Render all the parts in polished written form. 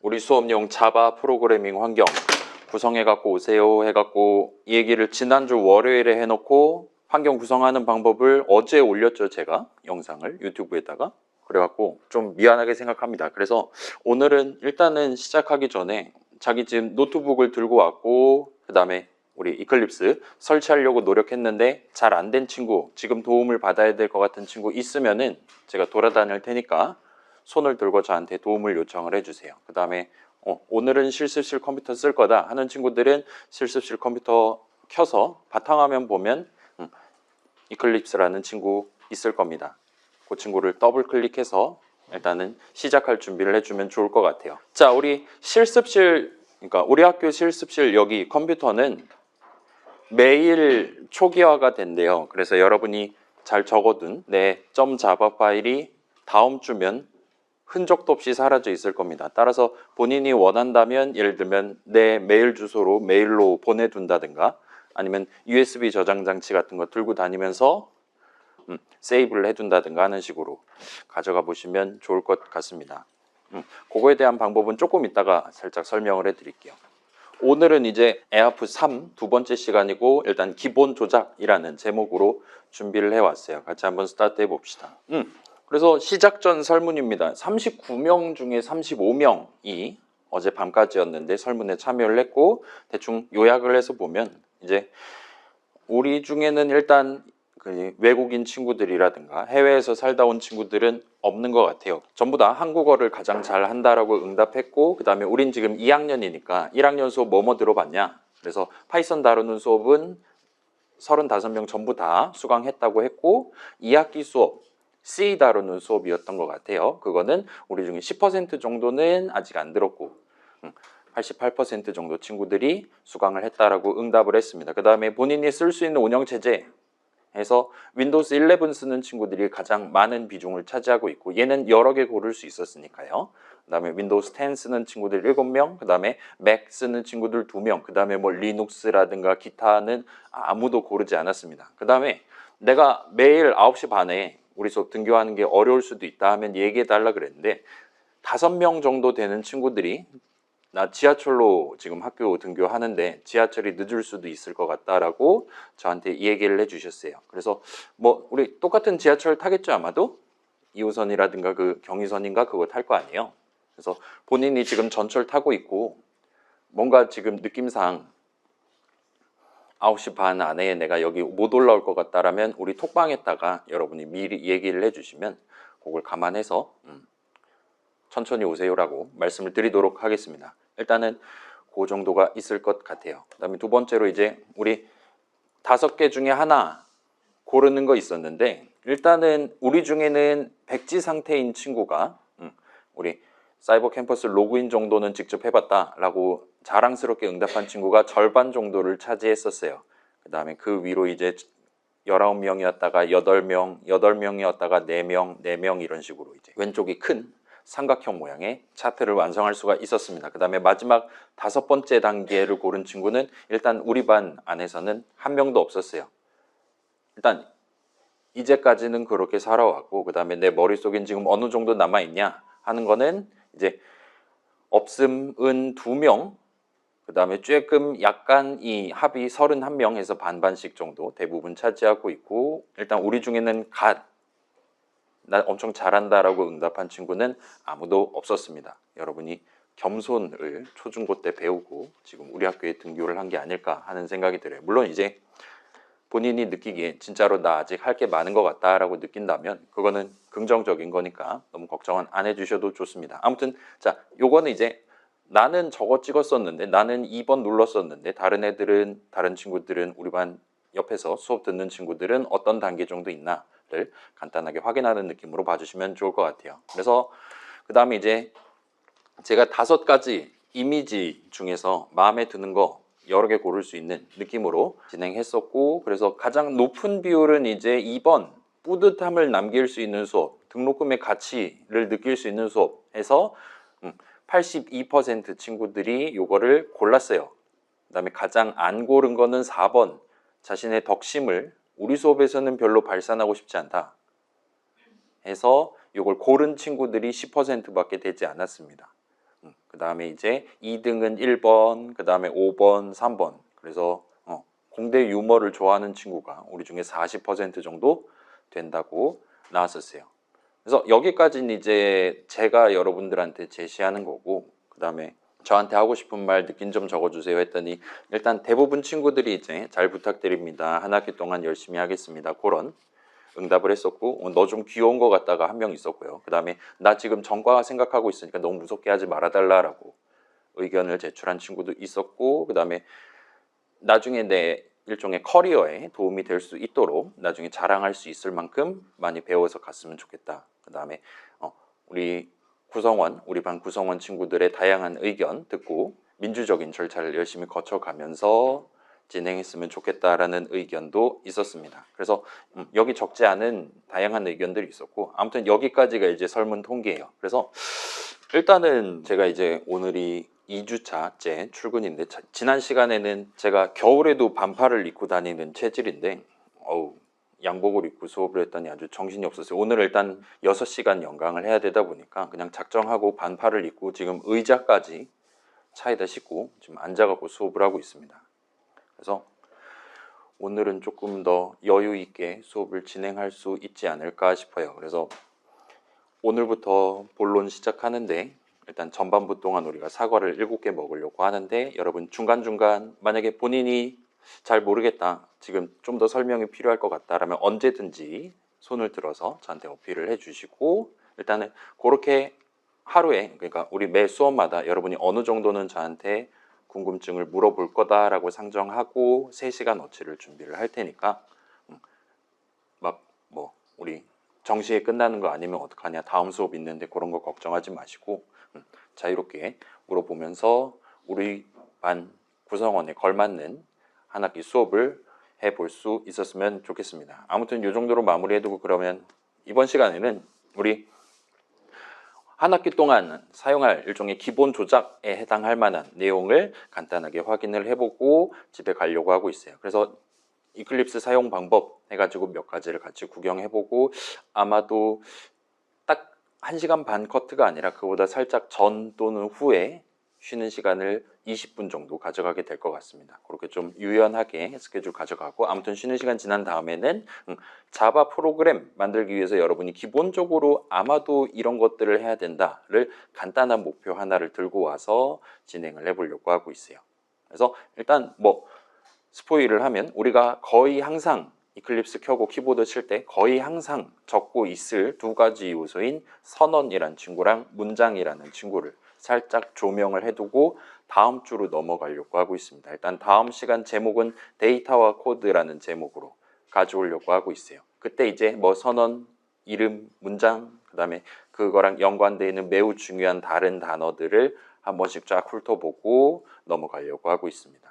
우리 수업용 자바 프로그래밍 환경 구성해갖고 오세요 해갖고 이 얘기를 지난주 월요일에 해놓고 환경 구성하는 방법을 어제 올렸죠. 제가 영상을 유튜브에다가. 그래갖고 좀 미안하게 생각합니다. 그래서 오늘은 일단은 시작하기 전에 자기 집 노트북을 들고 왔고 그 다음에 우리 이클립스 설치하려고 노력했는데 잘 안 된 친구, 지금 도움을 받아야 될 것 같은 친구 있으면은 제가 돌아다닐 테니까 손을 들고 저한테 도움을 요청을 해주세요. 그 다음에 오늘은 실습실 컴퓨터 쓸 거다 하는 친구들은 실습실 컴퓨터 켜서 바탕화면 보면 이클립스라는 친구 있을 겁니다. 그 친구를 더블 클릭해서 일단은 시작할 준비를 해주면 좋을 것 같아요. 자, 우리 실습실, 그러니까 우리 학교 실습실 여기 컴퓨터는 매일 초기화가 된대요. 그래서 여러분이 잘 적어둔 내 .java 파일이 다음 주면 흔적도 없이 사라져 있을 겁니다. 따라서 본인이 원한다면 예를 들면 내 메일 주소로 메일로 보내둔다든가 아니면 USB 저장 장치 같은 거 들고 다니면서 세이브를 해둔다든가 하는 식으로 가져가 보시면 좋을 것 같습니다. 그거에 대한 방법은 조금 이따가 살짝 설명을 해드릴게요. 오늘은 이제 에아프 3 두 번째 시간이고 일단 기본 조작이라는 제목으로 준비를 해왔어요. 같이 한번 스타트 해봅시다. 그래서 시작 전 설문입니다. 39명 중에 35명이 어제 밤까지였는데 설문에 참여를 했고 대충 요약을 해서 보면 이제 우리 중에는 일단 그 외국인 친구들이라든가 해외에서 살다 온 친구들은 없는 것 같아요. 전부 다 한국어를 가장 잘 한다라고 응답했고 그 다음에 우린 지금 2학년이니까 1학년 수업 뭐뭐 들어봤냐. 그래서 파이썬 다루는 수업은 35명 전부 다 수강했다고 했고 2학기 수업 C 다루는 수업이었던 것 같아요. 그거는 우리 중에 10% 정도는 아직 안 들었고 88% 정도 친구들이 수강을 했다라고 응답을 했습니다. 그 다음에 본인이 쓸 수 있는 운영체제 해서 윈도우스 11 쓰는 친구들이 가장 많은 비중을 차지하고 있고 얘는 여러 개 고를 수 있었으니까요. 그 다음에 윈도우스 10 쓰는 친구들 7명, 그 다음에 맥 쓰는 친구들 2명, 그 다음에 뭐 리눅스라든가 기타는 아무도 고르지 않았습니다. 그 다음에 내가 매일 9시 반에 우리 수업 등교하는 게 어려울 수도 있다 하면 얘기해 달라 그랬는데 5명 정도 되는 친구들이 나 지하철로 지금 학교 등교하는데 지하철이 늦을 수도 있을 것 같다라고 저한테 이 얘기를 해주셨어요. 그래서 뭐 우리 똑같은 지하철 타겠죠 아마도 2호선이라든가 그 경의선인가 그거 탈 거 아니에요. 그래서 본인이 지금 전철 타고 있고 뭔가 지금 느낌상 9시 반 안에 내가 여기 못 올라올 것 같다라면 우리 톡방에다가 여러분이 미리 얘기를 해주시면 그걸 감안해서 천천히 오세요라고 말씀을 드리도록 하겠습니다. 일단은 그 정도가 있을 것 같아요. 그 다음에 두 번째로 이제 우리 5개 중에 하나 고르는 거 있었는데 일단은 우리 중에는 백지 상태인 친구가 우리 사이버 캠퍼스 로그인 정도는 직접 해봤다라고 자랑스럽게 응답한 친구가 절반 정도를 차지했었어요. 그 다음에 그 위로 이제 19명이었다가 8명, 8명이었다가 4명, 4명 이런 식으로 이제 왼쪽이 큰 삼각형 모양의 차트를 완성할 수가 있었습니다. 그 다음에 마지막 5번째 단계를 고른 친구는 일단 우리 반 안에서는 한 명도 없었어요. 일단 이제까지는 그렇게 살아왔고 그 다음에 내 머릿속엔 지금 어느 정도 남아있냐 하는 거는 이제 없음은 2명, 그 다음에 조금 약간 이 합이 31명에서 반반씩 정도 대부분 차지하고 있고 일단 우리 중에는 나 엄청 잘한다라고 응답한 친구는 아무도 없었습니다. 여러분이 겸손을 초중고 때 배우고 지금 우리 학교에 등교를 한 게 아닐까 하는 생각이 들어요. 물론 이제 본인이 느끼기에 진짜로 나 아직 할 게 많은 것 같다라고 느낀다면 그거는 긍정적인 거니까 너무 걱정은 안 해주셔도 좋습니다. 아무튼 자, 요거는 이제 나는 저거 찍었었는데 나는 2번 눌렀었는데 다른 친구들은 우리 반 옆에서 수업 듣는 친구들은 어떤 단계 정도 있나를 간단하게 확인하는 느낌으로 봐주시면 좋을 것 같아요. 그래서 그 다음에 이제 제가 5가지 이미지 중에서 마음에 드는 거 여러 개 고를 수 있는 느낌으로 진행했었고 그래서 가장 높은 비율은 이제 2번 뿌듯함을 남길 수 있는 수업, 등록금의 가치를 느낄 수 있는 수업에서 82% 친구들이 요거를 골랐어요. 그 다음에 가장 안 고른 거는 4번 자신의 덕심을 우리 수업에서는 별로 발산하고 싶지 않다 해서 요걸 고른 친구들이 10%밖에 되지 않았습니다. 그 다음에 이제 2등은 1번, 그 다음에 5번, 3번. 그래서 공대 유머를 좋아하는 친구가 우리 중에 40% 정도 된다고 나왔었어요. 그래서 여기까지는 이제 제가 여러분들한테 제시하는 거고, 그 다음에 저한테 하고 싶은 말 느낀 점 적어주세요 했더니 일단 대부분 친구들이 이제 잘 부탁드립니다. 한 학기 동안 열심히 하겠습니다. 그런 응답을 했었고, 너 좀 귀여운 것 같다가 한 명 있었고요. 그 다음에 나 지금 전과 생각하고 있으니까 너무 무섭게 하지 말아달라라고 의견을 제출한 친구도 있었고, 그 다음에 나중에 내 일종의 커리어에 도움이 될 수 있도록 나중에 자랑할 수 있을 만큼 많이 배워서 갔으면 좋겠다. 그 다음에 우리 반 구성원 친구들의 다양한 의견 듣고 민주적인 절차를 열심히 거쳐가면서 진행했으면 좋겠다라는 의견도 있었습니다. 그래서 여기 적지 않은 다양한 의견들이 있었고, 아무튼 여기까지가 이제 설문 통계예요. 그래서 일단은 제가 이제 오늘이 2주차째 출근인데, 지난 시간에는 제가 겨울에도 반팔을 입고 다니는 체질인데 양복을 입고 수업을 했더니 아주 정신이 없었어요. 오늘 일단 6시간 연강을 해야 되다 보니까 그냥 작정하고 반팔을 입고 지금 의자까지 차에다 싣고 지금 앉아갖고 수업을 하고 있습니다. 그래서 오늘은 조금 더 여유 있게 수업을 진행할 수 있지 않을까 싶어요. 그래서 오늘부터 본론 시작하는데, 일단 전반부 동안 우리가 사과를 7개 먹으려고 하는데, 여러분 중간중간 만약에 본인이 잘 모르겠다, 지금 좀 더 설명이 필요할 것 같다라면 언제든지 손을 들어서 저한테 어필을 해주시고, 일단은 그렇게 하루에, 그러니까 우리 매 수업마다 여러분이 어느 정도는 저한테 궁금증을 물어볼 거다라고 상정하고 3시간 어치를 준비를 할 테니까 막 뭐 우리 정시에 끝나는 거 아니면 어떡하냐, 다음 수업 있는데 그런 거 걱정하지 마시고 자유롭게 물어보면서 우리 반 구성원에 걸맞는 한 학기 수업을 해볼 수 있었으면 좋겠습니다. 아무튼 이 정도로 마무리해두고, 그러면 이번 시간에는 우리 한 학기 동안 사용할 일종의 기본 조작에 해당할 만한 내용을 간단하게 확인을 해보고 집에 가려고 하고 있어요. 그래서 이클립스 사용 방법 해가지고 몇 가지를 같이 구경해보고, 아마도 딱 1시간 반 커트가 아니라 그보다 살짝 전 또는 후에 쉬는 시간을 20분 정도 가져가게 될 것 같습니다. 그렇게 좀 유연하게 스케줄 가져가고, 아무튼 쉬는 시간 지난 다음에는 자바 프로그램 만들기 위해서 여러분이 기본적으로 아마도 이런 것들을 해야 된다를 간단한 목표 하나를 들고 와서 진행을 해보려고 하고 있어요. 그래서 일단 뭐 스포일을 하면 우리가 거의 항상 이클립스 켜고 키보드 칠 때 거의 항상 적고 있을 2가지 요소인 선언이라는 친구랑 문장이라는 친구를 살짝 조명을 해두고 다음 주로 넘어가려고 하고 있습니다. 일단 다음 시간 제목은 데이터와 코드라는 제목으로 가져오려고 하고 있어요. 그때 이제 뭐 선언, 이름, 문장, 그 다음에 그거랑 연관되어 있는 매우 중요한 다른 단어들을 한 번씩 쫙 훑어보고 넘어가려고 하고 있습니다.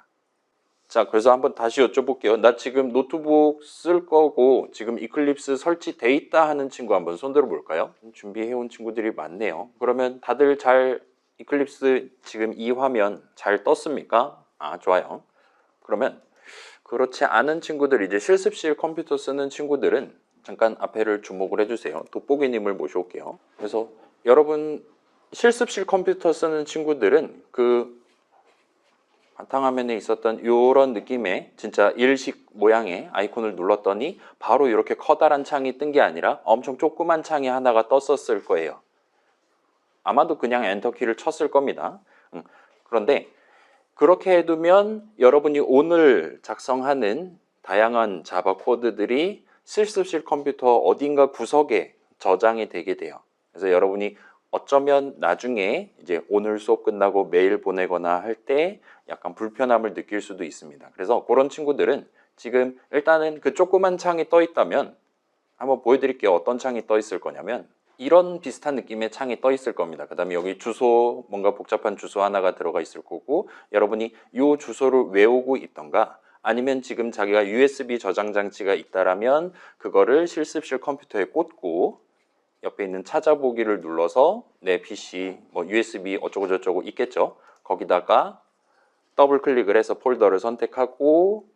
자, 그래서 한번 다시 여쭤볼게요. 나 지금 노트북 쓸 거고 지금 이클립스 설치돼 있다 하는 친구 한번 손들어 볼까요? 준비해온 친구들이 많네요. 그러면 다들 잘 이클립스 지금 이 화면 잘 떴습니까? 아, 좋아요. 그러면 그렇지 않은 친구들, 이제 실습실 컴퓨터 쓰는 친구들은 잠깐 앞에를 주목을 해주세요. 돋보기님을 모셔올게요. 그래서 여러분 실습실 컴퓨터 쓰는 친구들은 그 바탕화면에 있었던 이런 느낌의 진짜 일식 모양의 아이콘을 눌렀더니 바로 이렇게 커다란 창이 뜬 게 아니라 엄청 조그만 창이 하나가 떴었을 거예요. 아마도 그냥 엔터키를 쳤을 겁니다. 그런데 그렇게 해두면 여러분이 오늘 작성하는 다양한 자바 코드들이 실습실 컴퓨터 어딘가 구석에 저장이 되게 돼요. 그래서 여러분이 어쩌면 나중에 이제 오늘 수업 끝나고 메일 보내거나 할 때 약간 불편함을 느낄 수도 있습니다. 그래서 그런 친구들은 지금 일단은 그 조그만 창이 떠 있다면 한번 보여드릴게요. 어떤 창이 떠 있을 거냐면 이런 비슷한 느낌의 창이 떠 있을 겁니다. 그 다음에 여기 주소, 뭔가 복잡한 주소 하나가 들어가 있을 거고, 여러분이 이 주소를 외우고 있던가 아니면 지금 자기가 USB 저장 장치가 있다라면 그거를 실습실 컴퓨터에 꽂고 옆에 있는 찾아보기를 눌러서 내 PC 뭐 USB 어쩌고 저쩌고 있겠죠. 거기다가 더블 클릭을 해서 폴더를 선택하고,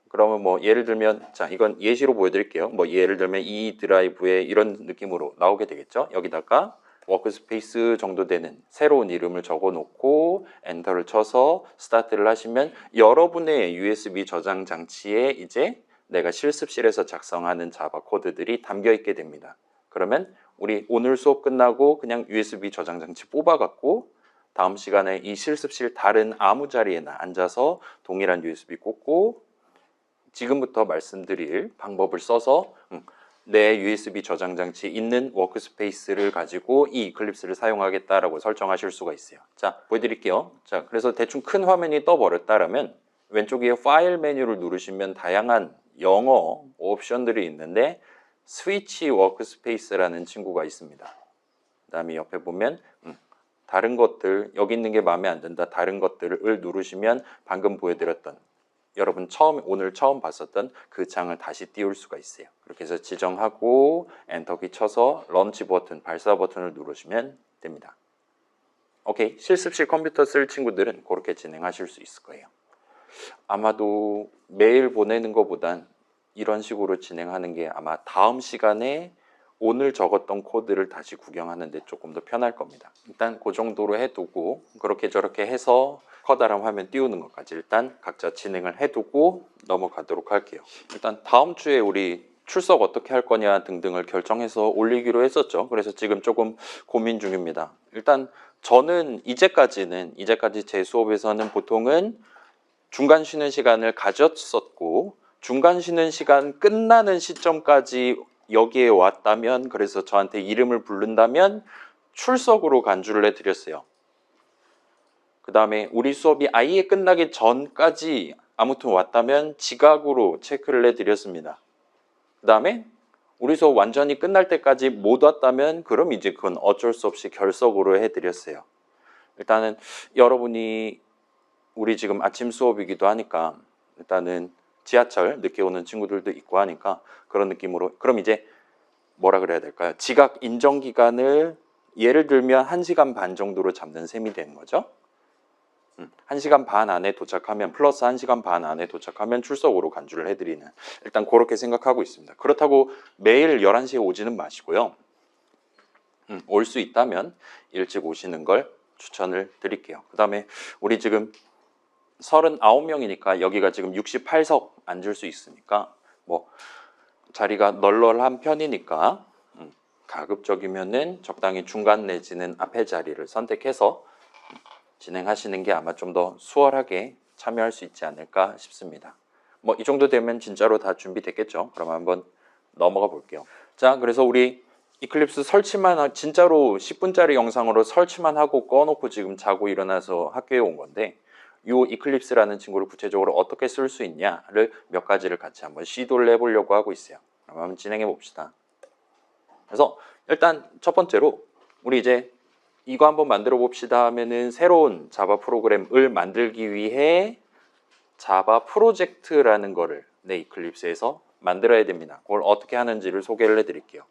그러면 뭐 예를 들면, 자, 이건 예시로 보여드릴게요. 뭐 예를 들면 이 드라이브에 이런 느낌으로 나오게 되겠죠. 여기다가 워크스페이스 정도 되는 새로운 이름을 적어 놓고 엔터를 쳐서 스타트를 하시면 여러분의 USB 저장 장치에 이제 내가 실습실에서 작성하는 자바 코드들이 담겨 있게 됩니다. 그러면 우리 오늘 수업 끝나고 그냥 USB 저장 장치 뽑아 갖고 다음 시간에 이 실습실 다른 아무 자리에나 앉아서 동일한 USB 꽂고 지금부터 말씀드릴 방법을 써서 내 USB 저장 장치에 있는 워크스페이스를 가지고 이 이클립스를 사용하겠다라고 설정하실 수가 있어요. 자, 보여드릴게요. 자, 그래서 대충 큰 화면이 떠버렸다라면 왼쪽에 파일 메뉴를 누르시면 다양한 영어 옵션들이 있는데 스위치 워크스페이스라는 친구가 있습니다. 그 다음에 옆에 보면 다른 것들, 여기 있는 게 마음에 안 든다, 다른 것들을 누르시면 방금 보여드렸던 여러분 오늘 처음 봤었던 그 창을 다시 띄울 수가 있어요. 그렇게 해서 지정하고 엔터키 쳐서 런치 버튼, 발사 버튼을 누르시면 됩니다. 오케이, 실습실 컴퓨터 쓸 친구들은 그렇게 진행하실 수 있을 거예요. 아마도 메일 보내는 것보단 이런 식으로 진행하는 게 아마 다음 시간에 오늘 적었던 코드를 다시 구경하는 데 조금 더 편할 겁니다. 일단 그 정도로 해두고 그렇게 저렇게 해서 커다란 화면 띄우는 것까지 일단 각자 진행을 해두고 넘어가도록 할게요. 일단 다음 주에 우리 출석 어떻게 할 거냐 등등을 결정해서 올리기로 했었죠. 그래서 지금 조금 고민 중입니다. 일단 저는 이제까지 제 수업에서는 보통은 중간 쉬는 시간을 가졌었고 중간 쉬는 시간 끝나는 시점까지 여기에 왔다면 그래서 저한테 이름을 부른다면 출석으로 간주를 해드렸어요. 그 다음에 우리 수업이 아예 끝나기 전까지 아무튼 왔다면 지각으로 체크를 해드렸습니다. 그 다음에 우리 수업 완전히 끝날 때까지 못 왔다면 그럼 이제 그건 어쩔 수 없이 결석으로 해드렸어요. 일단은 여러분이 우리 지금 아침 수업이기도 하니까 일단은 지하철 늦게 오는 친구들도 있고 하니까 그런 느낌으로 그럼 이제 뭐라 그래야 될까요? 지각 인정 기간을 예를 들면 1시간 반 정도로 잡는 셈이 되는 거죠. 1시간 반 안에 도착하면 플러스 1시간 반 안에 도착하면 출석으로 간주를 해드리는 일단 그렇게 생각하고 있습니다. 그렇다고 매일 11시에 오지는 마시고요. 올 수 있다면 일찍 오시는 걸 추천을 드릴게요. 그 다음에 우리 지금 39명이니까 여기가 지금 68석 앉을 수 있으니까 뭐 자리가 널널한 편이니까 가급적이면은 적당히 중간 내지는 앞에 자리를 선택해서 진행하시는 게 아마 좀 더 수월하게 참여할 수 있지 않을까 싶습니다. 뭐 이 정도 되면 진짜로 다 준비됐겠죠? 그럼 한번 넘어가 볼게요. 자, 그래서 우리 이클립스 설치만 진짜로 10분짜리 영상으로 설치만 하고 꺼놓고 지금 자고 일어나서 학교에 온 건데 이 이클립스라는 친구를 구체적으로 어떻게 쓸 수 있냐를 몇 가지를 같이 한번 시도를 해보려고 하고 있어요. 그럼 한번 진행해 봅시다. 그래서 일단 첫 번째로 우리 이제 이거 한번 만들어 봅시다 하면은 새로운 자바 프로그램을 만들기 위해 자바 프로젝트라는 거를 내 이클립스에서 만들어야 됩니다. 그걸 어떻게 하는지를 소개를 해드릴게요.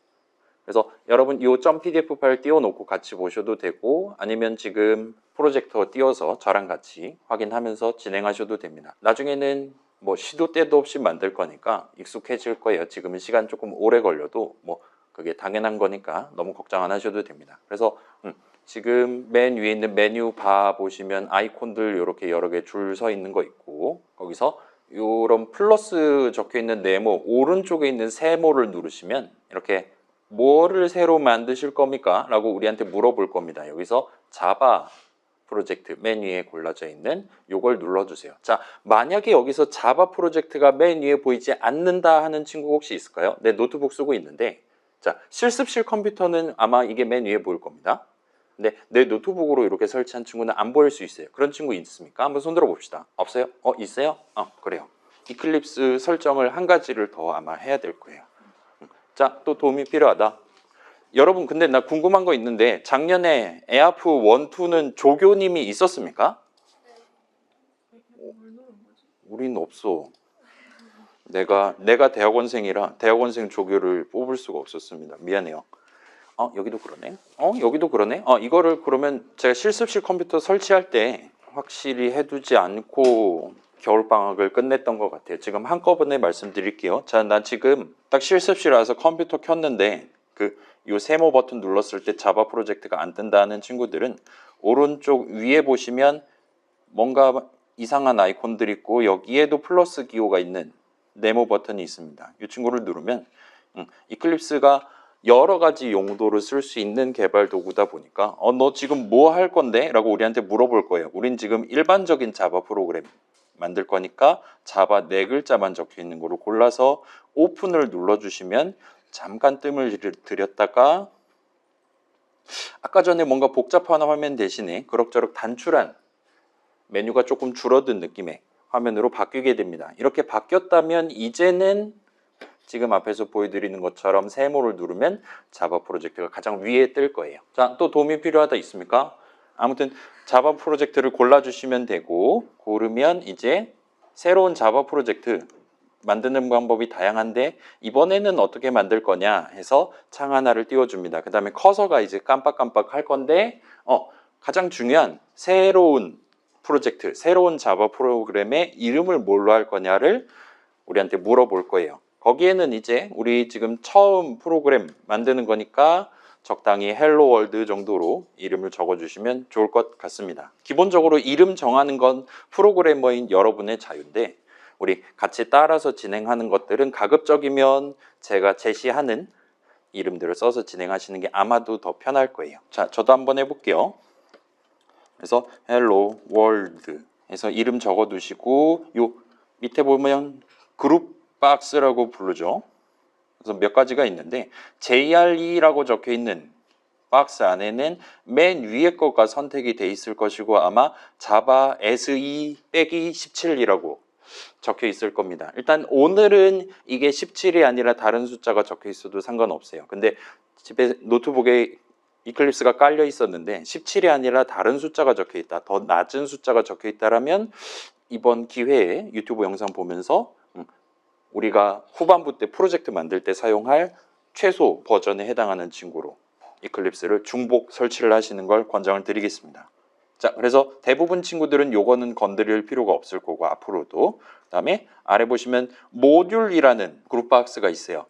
그래서 여러분 이 .pdf 파일 띄워놓고 같이 보셔도 되고 아니면 지금 프로젝터 띄워서 저랑 같이 확인하면서 진행하셔도 됩니다. 나중에는 뭐 시도 때도 없이 만들 거니까 익숙해질 거예요. 지금은 시간 조금 오래 걸려도 뭐 그게 당연한 거니까 너무 걱정 안 하셔도 됩니다. 그래서 지금 맨 위에 있는 메뉴 바 보시면 아이콘들 이렇게 여러 개 줄 서 있는 거 있고 거기서 이런 플러스 적혀 있는 네모 오른쪽에 있는 세모를 누르시면 이렇게 뭐를 새로 만드실 겁니까? 라고 우리한테 물어볼 겁니다. 여기서 자바 프로젝트 맨 위에 골라져 있는 요걸 눌러주세요. 자, 만약에 여기서 자바 프로젝트가 맨 위에 보이지 않는다 하는 친구 혹시 있을까요? 내 노트북 쓰고 있는데 자, 실습실 컴퓨터는 아마 이게 맨 위에 보일 겁니다. 근데 내 노트북으로 이렇게 설치한 친구는 안 보일 수 있어요. 그런 친구 있습니까? 한번 손들어 봅시다. 없어요? 있어요? 그래요. 이클립스 설정을 한 가지를 더 아마 해야 될 거예요. 자, 또 도움이 필요하다. 여러분 근데 나 궁금한 거 있는데 작년에 에아프 1, 2는 조교님이 있었습니까? 우린 없어. 내가 대학원생이라 대학원생 조교를 뽑을 수가 없었습니다. 미안해요. 여기도 그러네. 여기도 그러네. 이거를 그러면 제가 실습실 컴퓨터 설치할 때 확실히 해두지 않고 겨울방학을 끝냈던 것 같아요. 지금 한꺼번에 말씀드릴게요. 자, 나 지금 딱 실습실 와서 컴퓨터 켰는데 이 세모 버튼 눌렀을 때 자바 프로젝트가 안 뜬다는 친구들은 오른쪽 위에 보시면 뭔가 이상한 아이콘들이 있고 여기에도 플러스 기호가 있는 네모 버튼이 있습니다. 이 친구를 누르면 이클립스가 여러 가지 용도로 쓸 수 있는 개발 도구다 보니까 너 지금 뭐 할 건데? 라고 우리한테 물어볼 거예요. 우린 지금 일반적인 자바 프로그램 만들 거니까 자바 4글자만 적혀 있는 거로 골라서 오픈을 눌러주시면 잠깐 뜸을 들였다가 아까 전에 뭔가 복잡한 화면 대신에 그럭저럭 단출한 메뉴가 조금 줄어든 느낌의 화면으로 바뀌게 됩니다. 이렇게 바뀌었다면 이제는 지금 앞에서 보여드리는 것처럼 세모를 누르면 자바 프로젝트가 가장 위에 뜰 거예요. 자, 또 도움이 필요하다 있습니까? 아무튼 자바 프로젝트를 골라주시면 되고 고르면 이제 새로운 자바 프로젝트 만드는 방법이 다양한데 이번에는 어떻게 만들 거냐 해서 창 하나를 띄워줍니다. 그 다음에 커서가 이제 깜빡깜빡 할 건데 가장 중요한 새로운 프로젝트, 새로운 자바 프로그램의 이름을 뭘로 할 거냐를 우리한테 물어볼 거예요. 거기에는 이제 우리 지금 처음 프로그램 만드는 거니까 적당히 헬로 월드 정도로 이름을 적어주시면 좋을 것 같습니다. 기본적으로 이름 정하는 건 프로그래머인 여러분의 자유인데 우리 같이 따라서 진행하는 것들은 가급적이면 제가 제시하는 이름들을 써서 진행하시는 게 아마도 더 편할 거예요. 자, 저도 한번 해볼게요. 그래서 헬로 월드 해서 이름 적어두시고 요 밑에 보면 그룹 박스라고 부르죠. 그래서 몇 가지가 있는데 JRE라고 적혀 있는 박스 안에는 맨 위에 거가 선택이 돼 있을 것이고 아마 자바 SE-17이라고 적혀 있을 겁니다. 일단 오늘은 이게 17이 아니라 다른 숫자가 적혀 있어도 상관없어요. 근데 집에 노트북에 이클립스가 깔려 있었는데 17이 아니라 다른 숫자가 적혀 있다. 더 낮은 숫자가 적혀 있다라면 이번 기회에 유튜브 영상 보면서 우리가 후반부 때 프로젝트 만들 때 사용할 최소 버전에 해당하는 친구로 이클립스를 중복 설치를 하시는 걸 권장을 드리겠습니다. 자, 그래서 대부분 친구들은 요거는 건드릴 필요가 없을 거고 앞으로도. 그다음에 아래 보시면 모듈이라는 그룹 박스가 있어요.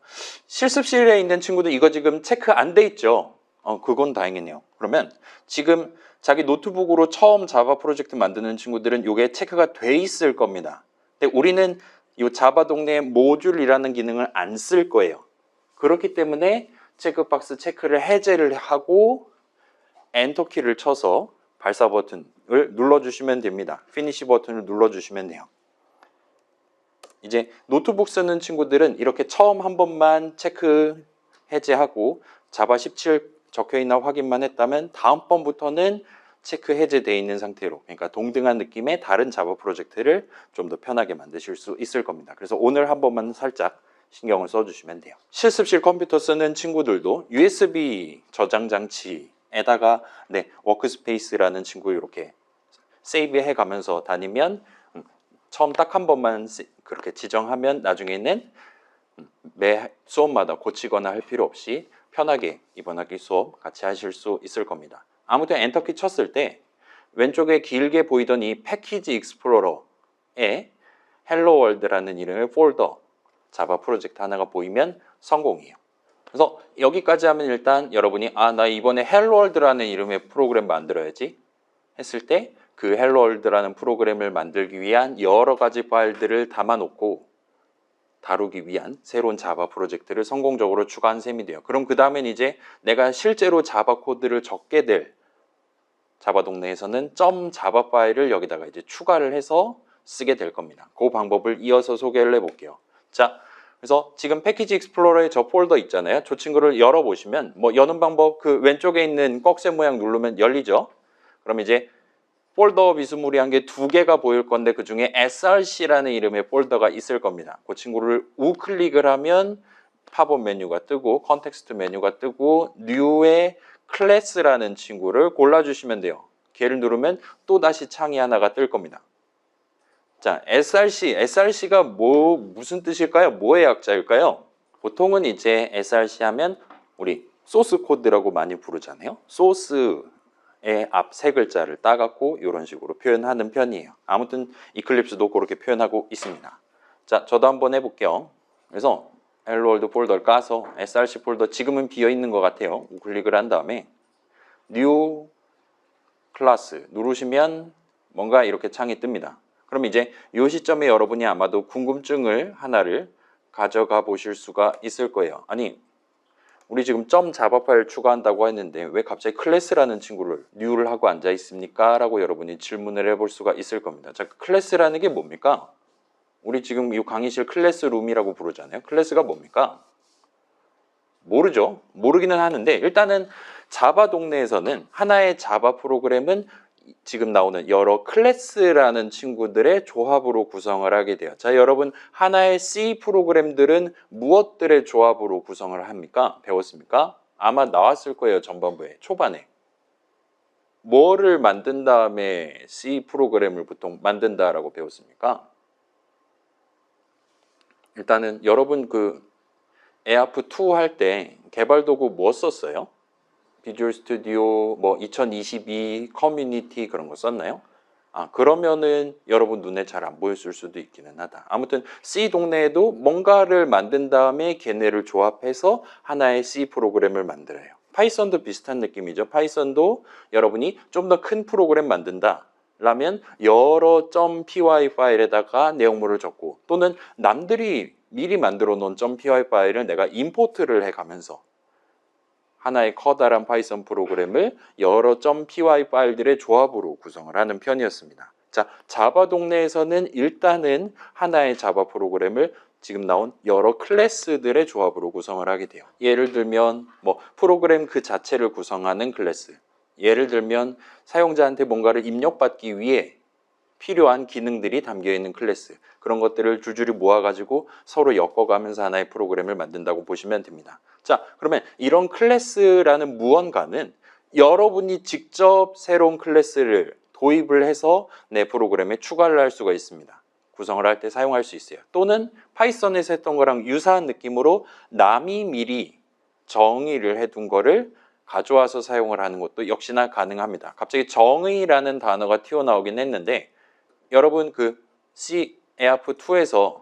실습실에 있는 친구들 이거 지금 체크 안 돼 있죠? 그건 다행이네요. 그러면 지금 자기 노트북으로 처음 자바 프로젝트 만드는 친구들은 요게 체크가 돼 있을 겁니다. 근데 우리는 이 자바 동네에 모듈이라는 기능을 안 쓸 거예요. 그렇기 때문에 체크박스 체크를 해제를 하고 엔터 키를 쳐서 발사 버튼을 눌러주시면 됩니다. 피니시 버튼을 눌러주시면 돼요. 이제 노트북 쓰는 친구들은 이렇게 처음 한 번만 체크 해제하고 자바 17 적혀있나 확인만 했다면 다음번부터는 체크 해제되어 있는 상태로, 그러니까 동등한 느낌의 다른 자바 프로젝트를 좀 더 편하게 만드실 수 있을 겁니다. 그래서 오늘 한 번만 살짝 신경을 써주시면 돼요. 실습실 컴퓨터 쓰는 친구들도 USB 저장 장치에다가 워크스페이스라는 친구 이렇게 세이브해 가면서 다니면 처음 딱 한 번만 그렇게 지정하면 나중에는 매 수업마다 고치거나 할 필요 없이 편하게 이번 학기 수업 같이 하실 수 있을 겁니다. 아무튼 엔터키 쳤을 때 왼쪽에 길게 보이던 이 패키지 익스플로러에 헬로 월드라는 이름의 폴더 자바 프로젝트 하나가 보이면 성공이에요. 그래서 여기까지 하면 일단 여러분이 나 이번에 헬로 월드라는 이름의 프로그램 만들어야지 했을 때 그 헬로 월드라는 프로그램을 만들기 위한 여러 가지 파일들을 담아놓고 다루기 위한 새로운 자바 프로젝트를 성공적으로 추가한 셈이 돼요. 그럼 그 다음엔 이제 내가 실제로 자바 코드를 적게 될 자바 동네에서는 .자바 파일을 여기다가 이제 추가를 해서 쓰게 될 겁니다. 그 방법을 이어서 소개를 해볼게요. 자, 그래서 지금 패키지 익스플로러에 저 폴더 있잖아요. 저 친구를 열어보시면 여는 방법 그 왼쪽에 있는 꺽쇠 모양 누르면 열리죠. 그럼 이제 폴더 비스무리한 게 2개가 보일 건데 그 중에 src라는 이름의 폴더가 있을 겁니다. 그 친구를 우클릭을 하면 팝업 메뉴가 뜨고 컨텍스트 메뉴가 뜨고 뉴의 클래스라는 친구를 골라주시면 돼요. 걔를 누르면 또 다시 창이 하나가 뜰 겁니다. 자, src가 무슨 뜻일까요? 뭐의 약자일까요? 보통은 이제 src 하면 우리 소스 코드라고 많이 부르잖아요. 소스의 앞 3글자를 따갖고 이런 식으로 표현하는 편이에요. 아무튼 이클립스도 그렇게 표현하고 있습니다. 자, 저도 한번 해볼게요. 그래서 헬로월드 폴더를 까서 src 폴더 지금은 비어있는 것 같아요. 우클릭을 한 다음에 뉴 클래스 누르시면 뭔가 이렇게 창이 뜹니다. 그럼 이제 이 시점에 여러분이 아마도 궁금증을 하나를 가져가 보실 수가 있을 거예요. 아니 우리 지금 점 자바 파일 추가한다고 했는데 왜 갑자기 클래스라는 친구를 뉴를 하고 앉아 있습니까? 라고 여러분이 질문을 해볼 수가 있을 겁니다. 자, 클래스라는 게 뭡니까? 우리 지금 이 강의실 클래스룸이라고 부르잖아요. 클래스가 뭡니까? 모르죠. 모르기는 하는데 일단은 자바 동네에서는 하나의 자바 프로그램은 지금 나오는 여러 클래스라는 친구들의 조합으로 구성을 하게 돼요. 자, 여러분 하나의 C 프로그램들은 무엇들의 조합으로 구성을 합니까? 배웠습니까? 아마 나왔을 거예요. 전반부에 초반에. 뭐를 만든 다음에 C 프로그램을 보통 만든다라고 배웠습니까? 일단은 여러분 그 에아프2 할 때 개발 도구 뭐 썼어요? 비주얼 스튜디오 뭐 2022 커뮤니티 그런 거 썼나요? 그러면은 여러분 눈에 잘 안 보였을 수도 있기는 하다. 아무튼 C 동네에도 뭔가를 만든 다음에 걔네를 조합해서 하나의 C 프로그램을 만들어요. 파이썬도 비슷한 느낌이죠. 파이썬도 여러분이 좀 더 큰 프로그램 만든다 라면 여러 .py 파일에다가 내용물을 적고 또는 남들이 미리 만들어 놓은 .py 파일을 내가 임포트를 해가면서 하나의 커다란 파이썬 프로그램을 여러 .py 파일들의 조합으로 구성을 하는 편이었습니다. 자, 자바 동네에서는 일단은 하나의 자바 프로그램을 지금 나온 여러 클래스들의 조합으로 구성을 하게 돼요. 예를 들면 뭐 프로그램 그 자체를 구성하는 클래스, 예를 들면 사용자한테 뭔가를 입력받기 위해 필요한 기능들이 담겨있는 클래스, 그런 것들을 줄줄이 모아가지고 서로 엮어가면서 하나의 프로그램을 만든다고 보시면 됩니다. 자, 그러면 이런 클래스라는 무언가는 여러분이 직접 새로운 클래스를 도입을 해서 내 프로그램에 추가를 할 수가 있습니다. 구성을 할 때 사용할 수 있어요. 또는 파이썬에서 했던 거랑 유사한 느낌으로 남이 미리 정의를 해둔 거를 가져와서 사용을 하는 것도 역시나 가능합니다. 갑자기 정의라는 단어가 튀어나오긴 했는데 여러분 그 C 에아프2에서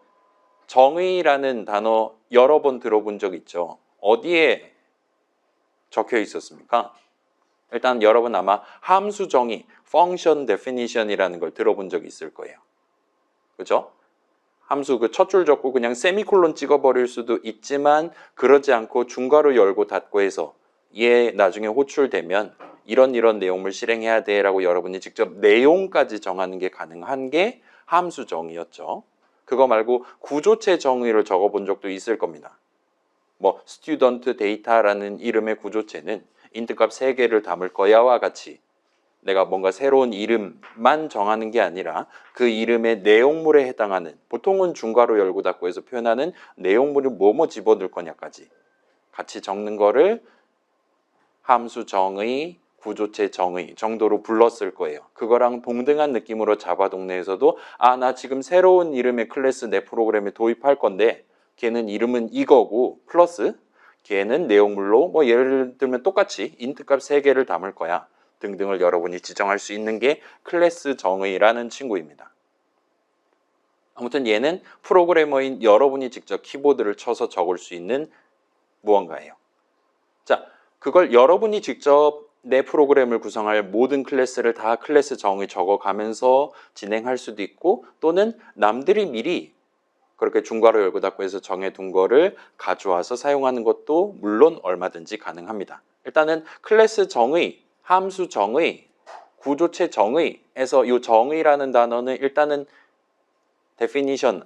정의라는 단어 여러 번 들어본 적 있죠? 어디에 적혀 있었습니까? 일단 여러분 아마 함수 정의, function definition이라는 걸 들어본 적이 있을 거예요. 그죠? 함수 그 첫 줄 적고 그냥 세미콜론 찍어버릴 수도 있지만 그러지 않고 중괄호 열고 닫고 해서 얘 나중에 호출되면 이런 내용을 실행해야 돼 라고 여러분이 직접 내용까지 정하는 게 가능한 게 함수 정의였죠. 그거 말고 구조체 정의를 적어본 적도 있을 겁니다. 뭐 student data라는 이름의 구조체는 인트값 3개를 담을 거야와 같이 내가 뭔가 새로운 이름만 정하는 게 아니라 그 이름의 내용물에 해당하는, 보통은 중괄호 열고 닫고 해서 표현하는 내용물을 뭐뭐 집어넣을 거냐까지 같이 적는 거를 함수 정의, 구조체 정의 정도로 불렀을 거예요. 그거랑 동등한 느낌으로 자바 동네에서도 나 지금 새로운 이름의 클래스 내 프로그램에 도입할 건데 걔는 이름은 이거고 플러스 걔는 내용물로 뭐 예를 들면 똑같이 인트 값 3개를 담을 거야 등등을 여러분이 지정할 수 있는 게 클래스 정의라는 친구입니다. 아무튼 얘는 프로그래머인 여러분이 직접 키보드를 쳐서 적을 수 있는 무언가예요. 자, 그걸 여러분이 직접 내 프로그램을 구성할 모든 클래스를 다 클래스 정의 적어가면서 진행할 수도 있고 또는 남들이 미리 그렇게 중괄호 열고 닫고 해서 정해둔 거를 가져와서 사용하는 것도 물론 얼마든지 가능합니다. 일단은 클래스 정의, 함수 정의, 구조체 정의에서 이 정의라는 단어는 일단은 definition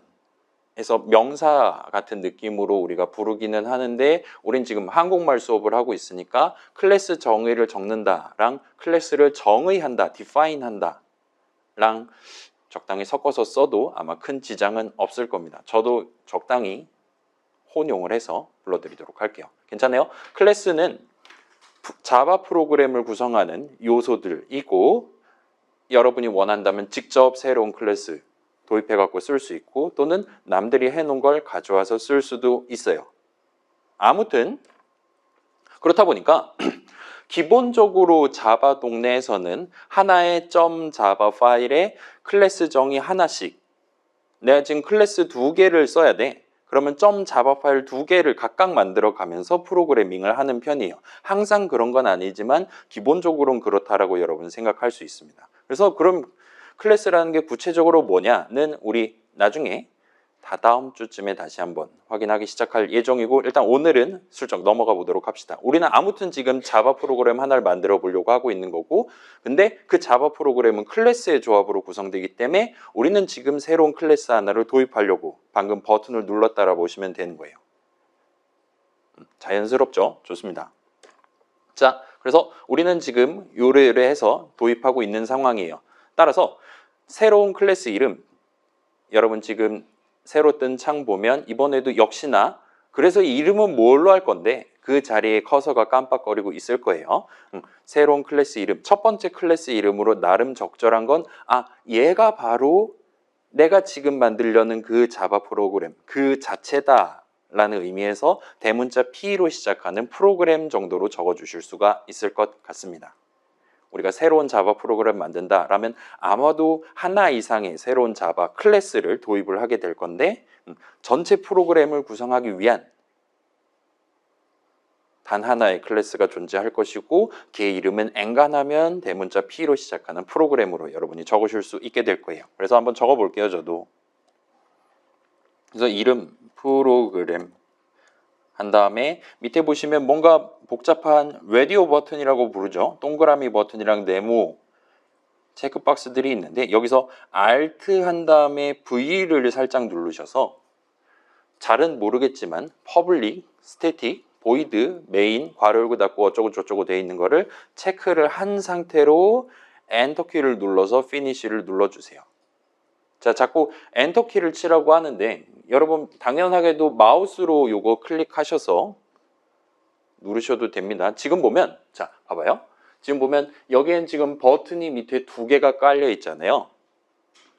에서 명사 같은 느낌으로 우리가 부르기는 하는데 우린 지금 한국말 수업을 하고 있으니까 클래스 정의를 적는다랑 클래스를 정의한다, define한다 랑 적당히 섞어서 써도 아마 큰 지장은 없을 겁니다. 저도 적당히 혼용을 해서 불러드리도록 할게요. 괜찮아요? 클래스는 자바 프로그램을 구성하는 요소들이고 여러분이 원한다면 직접 새로운 클래스 도입해갖고 쓸 수 있고 또는 남들이 해놓은 걸 가져와서 쓸 수도 있어요. 아무튼 그렇다 보니까 기본적으로 자바 동네에서는 하나의 .java 파일에 클래스 정의 하나씩 내가 지금 클래스 2개를 써야 돼. 그러면 점 자바 파일 2개를 각각 만들어 가면서 프로그래밍을 하는 편이에요. 항상 그런 건 아니지만 기본적으로는 그렇다라고 여러분 생각할 수 있습니다. 그래서 그럼 클래스라는 게 구체적으로 뭐냐는 우리 나중에 다다음 주쯤에 다시 한번 확인하기 시작할 예정이고, 일단 오늘은 슬쩍 넘어가 보도록 합시다. 우리는 아무튼 지금 자바 프로그램 하나를 만들어 보려고 하고 있는 거고, 근데 그 자바 프로그램은 클래스의 조합으로 구성되기 때문에 우리는 지금 새로운 클래스 하나를 도입하려고 방금 버튼을 눌렀다라 보시면 되는 거예요. 자연스럽죠? 좋습니다. 자, 그래서 우리는 지금 요래요래 해서 도입하고 있는 상황이에요. 따라서 새로운 클래스 이름, 여러분 지금 새로 뜬 창 보면 이번에도 역시나, 그래서 이 이름은 뭘로 할 건데 그 자리에 커서가 깜빡거리고 있을 거예요. 새로운 클래스 이름, 첫 번째 클래스 이름으로 나름 적절한 건 얘가 바로 내가 지금 만들려는 그 자바 프로그램 그 자체다 라는 의미에서 대문자 P로 시작하는 프로그램 정도로 적어주실 수가 있을 것 같습니다. 우리가 새로운 자바 프로그램 만든다 라면 아마도 하나 이상의 새로운 자바 클래스를 도입을 하게 될 건데, 전체 프로그램을 구성하기 위한 단 하나의 클래스가 존재할 것이고, 걔 이름은 엔간하면 대문자 P로 시작하는 프로그램으로 여러분이 적으실 수 있게 될 거예요. 그래서 한번 적어 볼게요. 저도. 그래서 이름 프로그램 한 다음에 밑에 보시면 뭔가 복잡한 라디오 버튼이라고 부르죠. 동그라미 버튼이랑 네모 체크박스들이 있는데, 여기서 Alt 한 다음에 V를 살짝 누르셔서 잘은 모르겠지만 Public, Static, Void, Main, 괄호 열고 닫고 어쩌고 저쩌고 되어 있는 거를 체크를 한 상태로 엔터 키를 눌러서 Finish를 눌러주세요. 자, 자꾸 엔터 키를 치라고 하는데 여러분 당연하게도 마우스로 요거 클릭하셔서 누르셔도 됩니다. 지금 보면, 자, 봐봐요. 지금 보면 여기엔 지금 버튼이 밑에 2개가 깔려 있잖아요.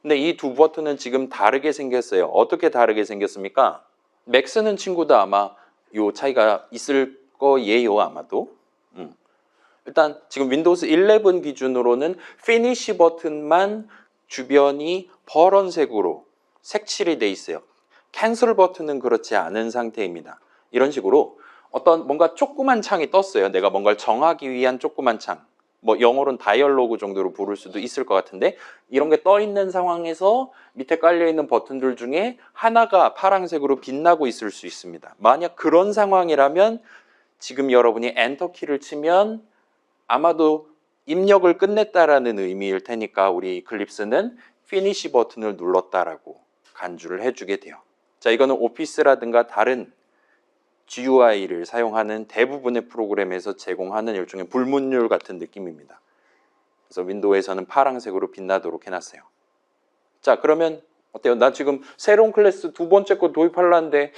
근데 이 두 버튼은 지금 다르게 생겼어요. 어떻게 다르게 생겼습니까? 맥 쓰는 친구도 아마 요 차이가 있을 거예요, 아마도. 일단 지금 윈도우스 11 기준으로는 피니시 버튼만 주변이 파란색으로 색칠이 돼 있어요. 캔슬 버튼은 그렇지 않은 상태입니다. 이런 식으로 어떤 뭔가 조그만 창이 떴어요. 내가 뭔가를 정하기 위한 조그만 창. 뭐 영어로는 다이얼로그 정도로 부를 수도 있을 것 같은데, 이런 게 떠 있는 상황에서 밑에 깔려 있는 버튼들 중에 하나가 파란색으로 빛나고 있을 수 있습니다. 만약 그런 상황이라면 지금 여러분이 엔터 키를 치면 아마도 입력을 끝냈다라는 의미일 테니까 우리 이클립스는 피니시 버튼을 눌렀다라고 간주를 해주게 돼요. 자, 이거는 오피스라든가 다른 GUI를 사용하는 대부분의 프로그램에서 제공하는 일종의 불문율 같은 느낌입니다. 그래서 윈도우에서는 파란색으로 빛나도록 해놨어요. 자, 그러면 어때요? 나 지금 새로운 클래스 두 번째 거 도입하려는데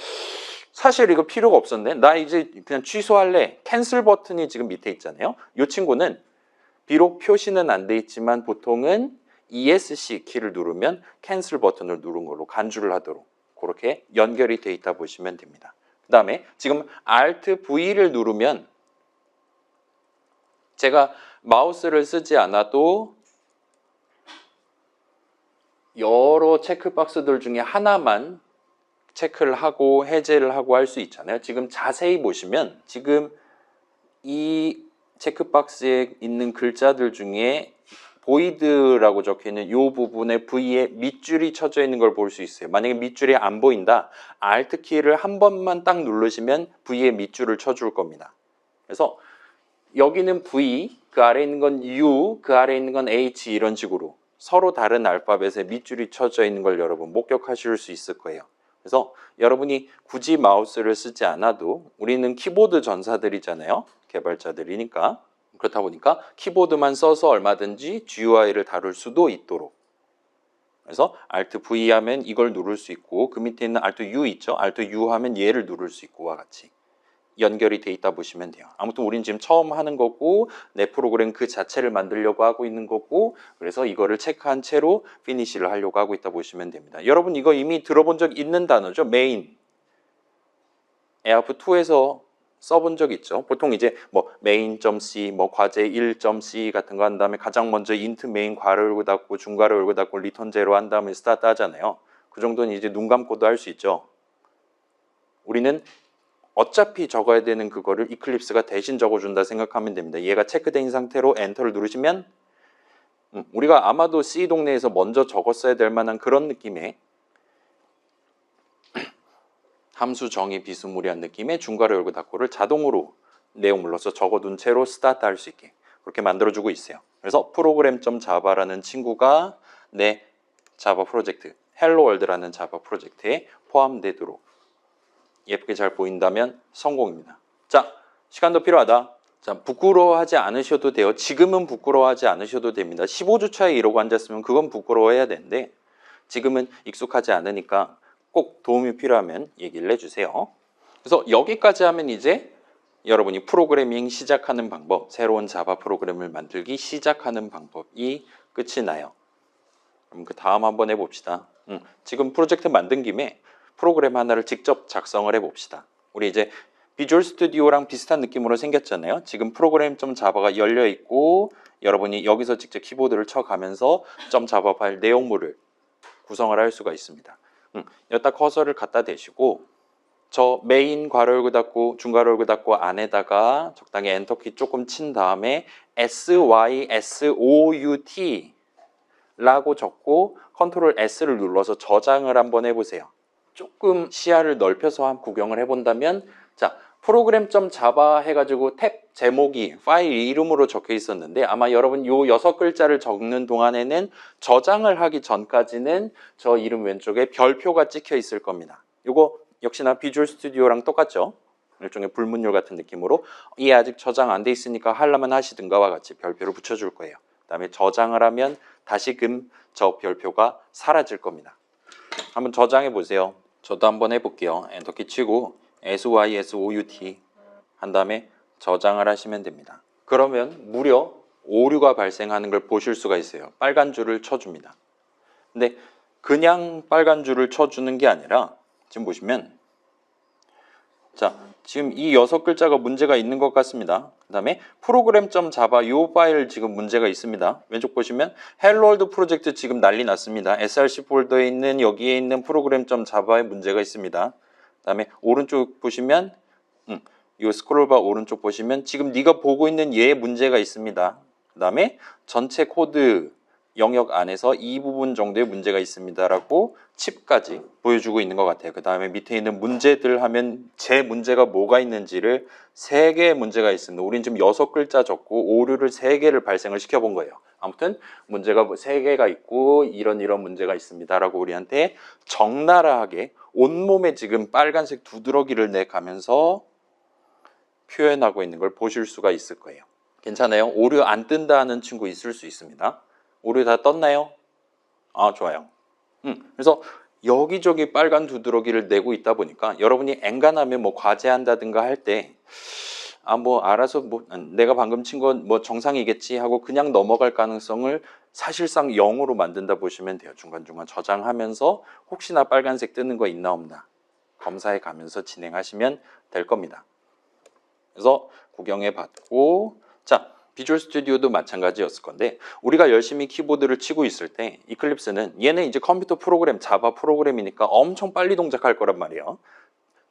사실 이거 필요가 없었네. 나 이제 그냥 취소할래. 캔슬 버튼이 지금 밑에 있잖아요. 이 친구는 비록 표시는 안 돼 있지만 보통은 ESC 키를 누르면 캔슬 버튼을 누른 걸로 간주를 하도록 그렇게 연결이 돼 있다 보시면 됩니다. 그 다음에 지금 Alt V를 누르면 제가 마우스를 쓰지 않아도 여러 체크박스들 중에 하나만 체크를 하고 해제를 하고 할 수 있잖아요. 지금 자세히 보시면 지금 이 체크박스에 있는 글자들 중에 보이드라고 적혀있는 이 부분에 V에 밑줄이 쳐져 있는 걸 볼 수 있어요. 만약에 밑줄이 안 보인다, Alt 키를 한 번만 딱 누르시면 V에 밑줄을 쳐줄 겁니다. 그래서 여기는 V, 그 아래에 있는 건 U, 그 아래에 있는 건 H, 이런 식으로 서로 다른 알파벳에 밑줄이 쳐져 있는 걸 여러분 목격하실 수 있을 거예요. 그래서 여러분이 굳이 마우스를 쓰지 않아도, 우리는 키보드 전사들이잖아요. 개발자들이니까. 그렇다 보니까 키보드만 써서 얼마든지 GUI를 다룰 수도 있도록. 그래서 Alt V 하면 이걸 누를 수 있고, 그 밑에 있는 Alt U 있죠. Alt U 하면 얘를 누를 수 있고와 같이 연결이 돼 있다 보시면 돼요. 아무튼 우린 지금 처음 하는 거고 내 프로그램 그 자체를 만들려고 하고 있는 거고, 그래서 이거를 체크한 채로 피니시를 하려고 하고 있다 보시면 됩니다. 여러분 이거 이미 들어본 적 있는 단어죠. 메인. 에아프2에서 써본 적 있죠. 보통 이제 뭐 main.c, 뭐 과제 1.c 같은 거 한 다음에 가장 먼저 int main 괄호 열고 닫고 중괄호 열고 닫고 리턴 제로 한 다음에 스타트 하잖아요. 그 정도는 이제 눈 감고도 할 수 있죠. 우리는 어차피 적어야 되는 그거를 이클립스가 대신 적어준다 생각하면 됩니다. 얘가 체크된 상태로 엔터를 누르시면 우리가 아마도 C 동네에서 먼저 적었어야 될 만한 그런 느낌의 함수 정의 비스무리한 느낌의 중괄호 열고 닫고를 자동으로 내용 불러서 적어둔 채로 스타트 할 수 있게 그렇게 만들어주고 있어요. 그래서 program.java라는 친구가 내 자바 프로젝트 헬로월드라는 자바 프로젝트에 포함되도록 예쁘게 잘 보인다면 성공입니다. 자, 시간도 필요하다. 자, 부끄러워하지 않으셔도 돼요. 지금은 부끄러워하지 않으셔도 됩니다. 15주차에 이러고 앉았으면 그건 부끄러워해야 되는데 지금은 익숙하지 않으니까 꼭 도움이 필요하면 얘기를 해주세요. 그래서 여기까지 하면 이제 여러분이 프로그래밍 시작하는 방법, 새로운 자바 프로그램을 만들기 시작하는 방법이 끝이 나요. 그럼 그 다음 한번 해봅시다. 지금 프로젝트 만든 김에 프로그램 하나를 직접 작성을 해봅시다. 우리 이제 비주얼 스튜디오랑 비슷한 느낌으로 생겼잖아요. 지금 프로그램.java가 열려 있고 여러분이 여기서 직접 키보드를 쳐가면서 .java 파일 내용물을 구성을 할 수가 있습니다. 여기다 커서를 갖다 대시고 저 메인 괄호 열고 닫고 중괄호 열고 닫고 안에다가 적당히 엔터키 조금 친 다음에 SYSOUT 라고 적고 컨트롤 S를 눌러서 저장을 한번 해보세요. 조금 시야를 넓혀서 한번 구경을 해본다면 자 프로그램.java 해가지고 탭 제목이 파일 이름으로 적혀 있었는데 아마 여러분 요 6글자를 적는 동안에는 저장을 하기 전까지는 저 이름 왼쪽에 별표가 찍혀 있을 겁니다. 요거 역시나 비주얼 스튜디오랑 똑같죠? 일종의 불문율 같은 느낌으로 이 아직 저장 안 돼 있으니까 하려면 하시든가와 같이 별표를 붙여줄 거예요. 그 다음에 저장을 하면 다시금 저 별표가 사라질 겁니다. 한번 저장해 보세요. 저도 한번 해볼게요. 엔터키 치고 SYSOUT 한 다음에 저장을 하시면 됩니다. 그러면 무려 오류가 발생하는 걸 보실 수가 있어요. 빨간 줄을 쳐줍니다. 근데 그냥 빨간 줄을 쳐주는 게 아니라 지금 보시면 자 지금 이 6글자가 문제가 있는 것 같습니다. 그 다음에 program.java 이 파일 지금 문제가 있습니다. 왼쪽 보시면 hello world 프로젝트 지금 난리 났습니다. src 폴더에 있는 여기에 있는 program.java에 문제가 있습니다. 그 다음에 오른쪽 보시면 이 스크롤바 오른쪽 보시면 지금 네가 보고 있는 얘에 문제가 있습니다. 그 다음에 전체 코드 영역 안에서 이 부분 정도의 문제가 있습니다라고 칩까지 보여주고 있는 것 같아요. 그 다음에 밑에 있는 문제들 하면 제 문제가 뭐가 있는지를 3개의 문제가 있습니다. 우린 지금 6글자 적고 오류를 3개를 발생을 시켜본 거예요. 아무튼 문제가 3개가 있고 이런 문제가 있습니다라고 우리한테 적나라하게 온몸에 지금 빨간색 두드러기를 내가면서 표현하고 있는 걸 보실 수가 있을 거예요. 괜찮아요? 오류 안 뜬다 하는 친구 있을 수 있습니다. 오류 다 떴나요? 아, 좋아요. 그래서 여기저기 빨간 두드러기를 내고 있다 보니까 여러분이 엔간하면 뭐 과제한다든가 할 때 뭐 알아서 뭐 내가 방금 친 건 뭐 정상이겠지 하고 그냥 넘어갈 가능성을 사실상 0으로 만든다 보시면 돼요. 중간중간 저장하면서 혹시나 빨간색 뜨는 거 있나 없나 검사해 가면서 진행하시면 될 겁니다. 그래서 구경해 봤고 자 비주얼 스튜디오도 마찬가지였을 건데 우리가 열심히 키보드를 치고 있을 때 이클립스는 얘는 이제 컴퓨터 프로그램 자바 프로그램이니까 엄청 빨리 동작할 거란 말이에요.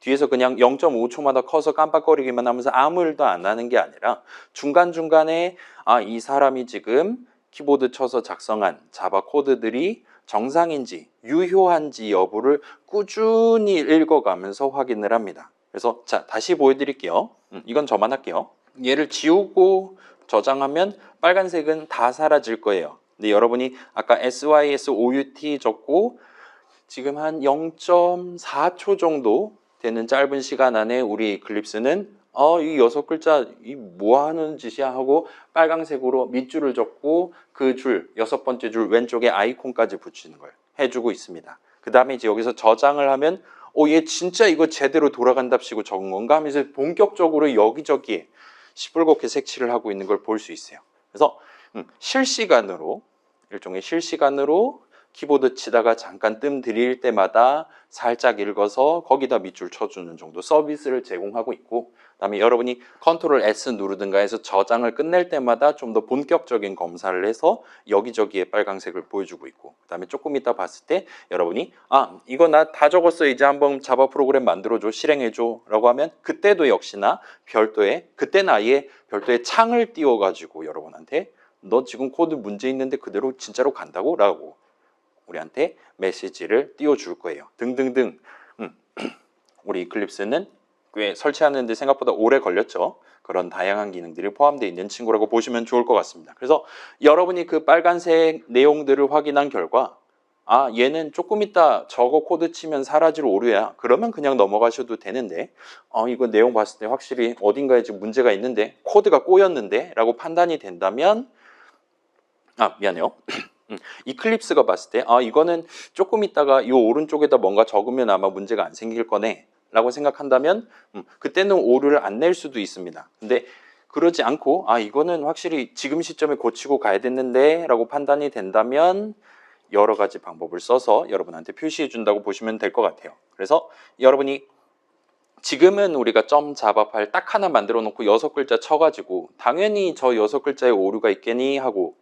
뒤에서 그냥 0.5초마다 커서 깜빡거리기만 하면서 아무 일도 안 하는 게 아니라 중간중간에 이 사람이 지금 키보드 쳐서 작성한 자바 코드들이 정상인지 유효한지 여부를 꾸준히 읽어가면서 확인을 합니다. 그래서 자 다시 보여드릴게요. 이건 저만 할게요. 얘를 지우고 저장하면 빨간색은 다 사라질 거예요. 근데 여러분이 아까 SYSOUT 적고 지금 한 0.4초 정도 되는 짧은 시간 안에 우리 이클립스는 이 6글자 이 뭐 하는 짓이야 하고 빨간색으로 밑줄을 적고 그 줄 6번째 줄 왼쪽에 아이콘까지 붙이는 걸 해주고 있습니다. 그 다음에 이제 여기서 저장을 하면 얘 진짜 이거 제대로 돌아간답시고 적은 건가 하면서 본격적으로 여기저기에 시뻘겋게 색칠을 하고 있는 걸 볼 수 있어요. 그래서 실시간으로 일종의 실시간으로 키보드 치다가 잠깐 뜸 들일 때마다 살짝 읽어서 거기다 밑줄 쳐주는 정도 서비스를 제공하고 있고, 그다음에 여러분이 컨트롤 S 누르든가 해서 저장을 끝낼 때마다 좀 더 본격적인 검사를 해서 여기저기에 빨간색을 보여주고 있고, 그다음에 조금 이따 봤을 때 여러분이 이거 나 다 적었어, 이제 한번 자바 프로그램 만들어줘, 실행해줘 라고 하면 그때도 역시나 그때는 아예 별도의 창을 띄워가지고 여러분한테 너 지금 코드 문제 있는데 그대로 진짜로 간다고? 라고 우리한테 메시지를 띄워줄 거예요. 등등등. 우리 이클립스는 꽤 설치하는 데 생각보다 오래 걸렸죠. 그런 다양한 기능들이 포함되어 있는 친구라고 보시면 좋을 것 같습니다. 그래서 여러분이 그 빨간색 내용들을 확인한 결과 얘는 조금 이따 저거 코드 치면 사라질 오류야. 그러면 그냥 넘어가셔도 되는데 이거 내용 봤을 때 확실히 어딘가에 지금 문제가 있는데 코드가 꼬였는데 라고 판단이 된다면 미안해요. 이클립스가 봤을 때 이거는 조금 있다가 이 오른쪽에다 뭔가 적으면 아마 문제가 안 생길 거네 라고 생각한다면 그때는 오류를 안 낼 수도 있습니다. 근데 그러지 않고 이거는 확실히 지금 시점에 고치고 가야 됐는데 라고 판단이 된다면 여러 가지 방법을 써서 여러분한테 표시해 준다고 보시면 될 것 같아요. 그래서 여러분이 지금은 우리가 점 자바 파일 딱 하나 만들어 놓고 6글자 쳐가지고 당연히 저 6글자에 오류가 있겠니 하고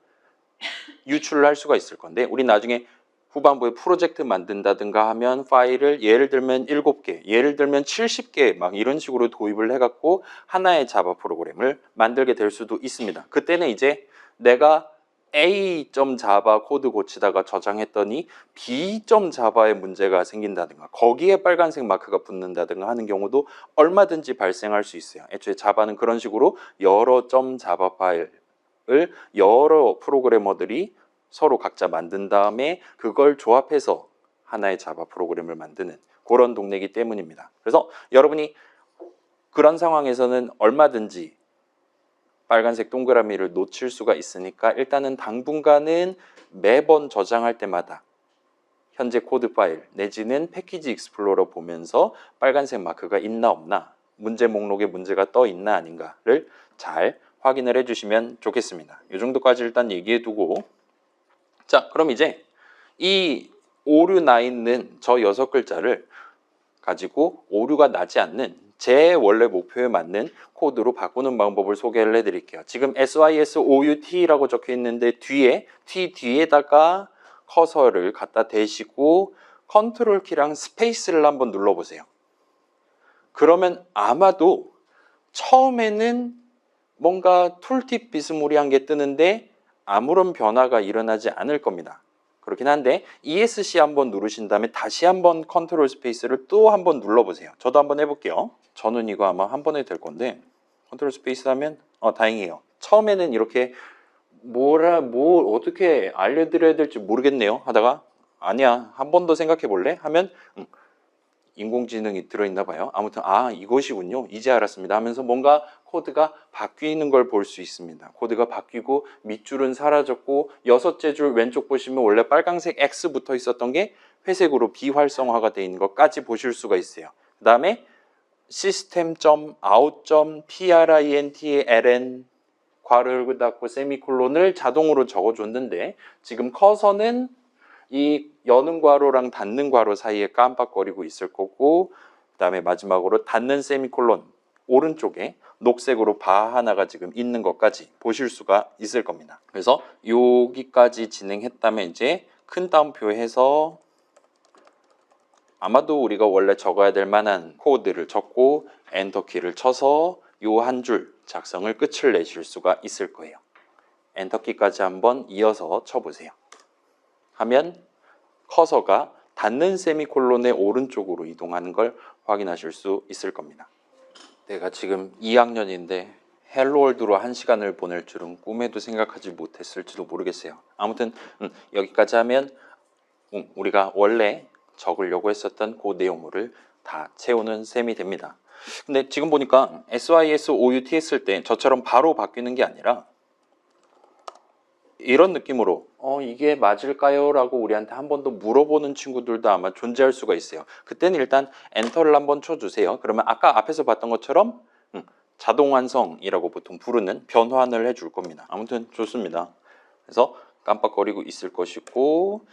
유출을 할 수가 있을 건데, 우리 나중에 후반부에 프로젝트 만든다든가 하면 파일을 예를 들면 7개, 예를 들면 70개 막 이런 식으로 도입을 해갖고 하나의 자바 프로그램을 만들게 될 수도 있습니다. 그때는 이제 내가 A.java 코드 고치다가 저장했더니 B.java에 문제가 생긴다든가 거기에 빨간색 마크가 붙는다든가 하는 경우도 얼마든지 발생할 수 있어요. 애초에 자바는 그런 식으로 여러 .java 파일을 여러 프로그래머들이 서로 각자 만든 다음에 그걸 조합해서 하나의 자바 프로그램을 만드는 그런 동네이기 때문입니다. 그래서 여러분이 그런 상황에서는 얼마든지 빨간색 동그라미를 놓칠 수가 있으니까 일단은 당분간은 매번 저장할 때마다 현재 코드 파일 내지는 패키지 익스플로러 보면서 빨간색 마크가 있나 없나, 문제 목록에 문제가 떠 있나 아닌가를 잘 확인을 해주시면 좋겠습니다. 이 정도까지 일단 얘기해 두고, 자, 그럼 이제 이 오류 나 있는 저 6글자를 가지고 오류가 나지 않는 제 원래 목표에 맞는 코드로 바꾸는 방법을 소개를 해드릴게요. 지금 SYSOUT라고 적혀 있는데 T 뒤에다가 커서를 갖다 대시고 컨트롤 키랑 스페이스를 한번 눌러보세요. 그러면 아마도 처음에는 뭔가 툴팁 비스무리한 게 뜨는데 아무런 변화가 일어나지 않을 겁니다. 그렇긴 한데 ESC 한번 누르신 다음에 다시 한번 컨트롤 스페이스를 또 한번 눌러보세요. 저도 한번 해볼게요. 저는 이거 아마 한 번에 될 건데 컨트롤 스페이스 하면 다행이에요. 처음에는 이렇게 뭘 어떻게 알려드려야 될지 모르겠네요 하다가 아니야, 한 번 더 생각해 볼래? 하면 인공지능이 들어있나 봐요. 아무튼 이것이군요, 이제 알았습니다 하면서 뭔가 코드가 바뀌는 걸 볼 수 있습니다. 코드가 바뀌고 밑줄은 사라졌고 6째 줄 왼쪽 보시면 원래 빨간색 X 붙어 있었던 게 회색으로 비활성화가 되어 있는 것까지 보실 수가 있어요. 그 다음에 system.out.println 괄호를 닫고 세미콜론을 자동으로 적어줬는데 지금 커서는 이 여는 괄호랑 닫는 괄호 사이에 깜빡거리고 있을 거고, 그 다음에 마지막으로 닫는 세미콜론 오른쪽에 녹색으로 바 하나가 지금 있는 것까지 보실 수가 있을 겁니다. 그래서 여기까지 진행했다면 이제 큰 따옴표 해서 아마도 우리가 원래 적어야 될 만한 코드를 적고 엔터키를 쳐서 요 한 줄 작성을 끝을 내실 수가 있을 거예요. 엔터키까지 한번 이어서 쳐보세요. 하면 커서가 닫는 세미콜론의 오른쪽으로 이동하는 걸 확인하실 수 있을 겁니다. 내가 지금 2학년인데 헬로월드로 1시간을 보낼 줄은 꿈에도 생각하지 못했을지도 모르겠어요. 아무튼 여기까지 하면 우리가 원래 적으려고 했었던 그 내용물을 다 채우는 셈이 됩니다. 근데 지금 보니까 SYSOUT 했을 때 저처럼 바로 바뀌는 게 아니라 이런 느낌으로 이게 맞을까요? 라고 우리한테 한 번 더 물어보는 친구들도 아마 존재할 수가 있어요. 그때는 일단 엔터를 한번 쳐주세요. 그러면 아까 앞에서 봤던 것처럼 자동 완성이라고 보통 부르는 변환을 해줄 겁니다. 아무튼 좋습니다. 그래서 깜빡거리고 있을 것이고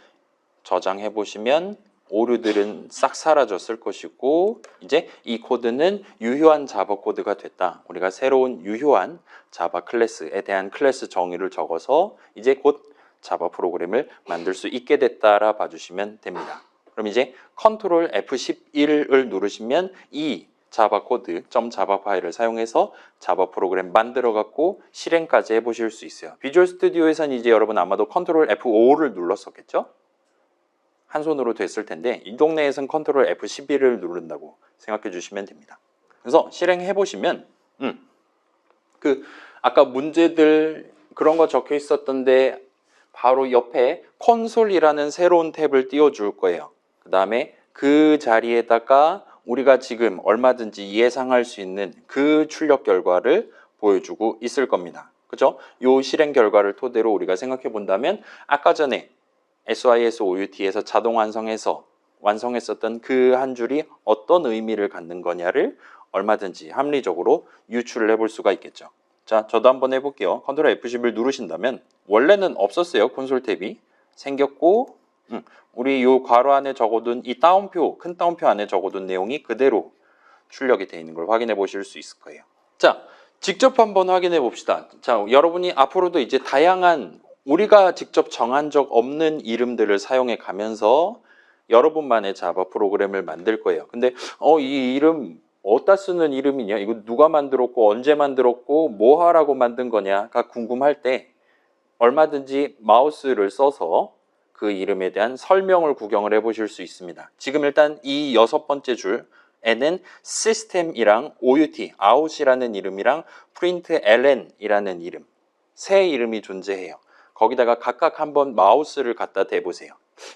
저장해 보시면 오류들은 싹 사라졌을 것이고 이제 이 코드는 유효한 자바 코드가 됐다. 우리가 새로운 유효한 자바 클래스에 대한 클래스 정의를 적어서 이제 곧 자바 프로그램을 만들 수 있게 됐다라 봐주시면 됩니다. 그럼 이제 컨트롤 F11을 누르시면 이 자바 코드 .자바 파일을 사용해서 자바 프로그램 만들어 갖고 실행까지 해보실 수 있어요. 비주얼 스튜디오에서는 이제 여러분 아마도 컨트롤 F5를 눌렀었겠죠? 한 손으로 됐을 텐데 이 동네에선 컨트롤 F11을 누른다고 생각해 주시면 됩니다. 그래서 실행해 보시면 그 아까 문제들 그런 거 적혀 있었던데 바로 옆에 콘솔이라는 새로운 탭을 띄워 줄 거예요. 그 다음에 그 자리에다가 우리가 지금 얼마든지 예상할 수 있는 그 출력 결과를 보여주고 있을 겁니다. 그죠? 요 실행 결과를 토대로 우리가 생각해 본다면 아까 전에 SYSOUT에서 자동 완성했었던 그 한 줄이 어떤 의미를 갖는 거냐를 얼마든지 합리적으로 유출을 해볼 수가 있겠죠. 자, 저도 한번 해볼게요. 컨트롤 F11 누르신다면 원래는 없었어요. 콘솔 탭이 생겼고 우리 요 괄호 안에 적어둔 이 따옴표, 큰 따옴표 안에 적어둔 내용이 그대로 출력이 되어 있는 걸 확인해 보실 수 있을 거예요. 자, 직접 한번 확인해 봅시다. 자, 여러분이 앞으로도 이제 다양한 우리가 직접 정한 적 없는 이름들을 사용해 가면서 여러분만의 자바 프로그램을 만들 거예요. 근데 이 이름 어디다 쓰는 이름이냐? 이거 누가 만들었고 언제 만들었고 뭐 하라고 만든 거냐가 궁금할 때 얼마든지 마우스를 써서 그 이름에 대한 설명을 구경을 해 보실 수 있습니다. 지금 일단 이 6번째 줄에는 시스템이랑 OUT, out이라는 이름이랑 println이라는 이름, 세 이름이 존재해요. 거기다가 각각 한번 마우스를 갖다 대보세요.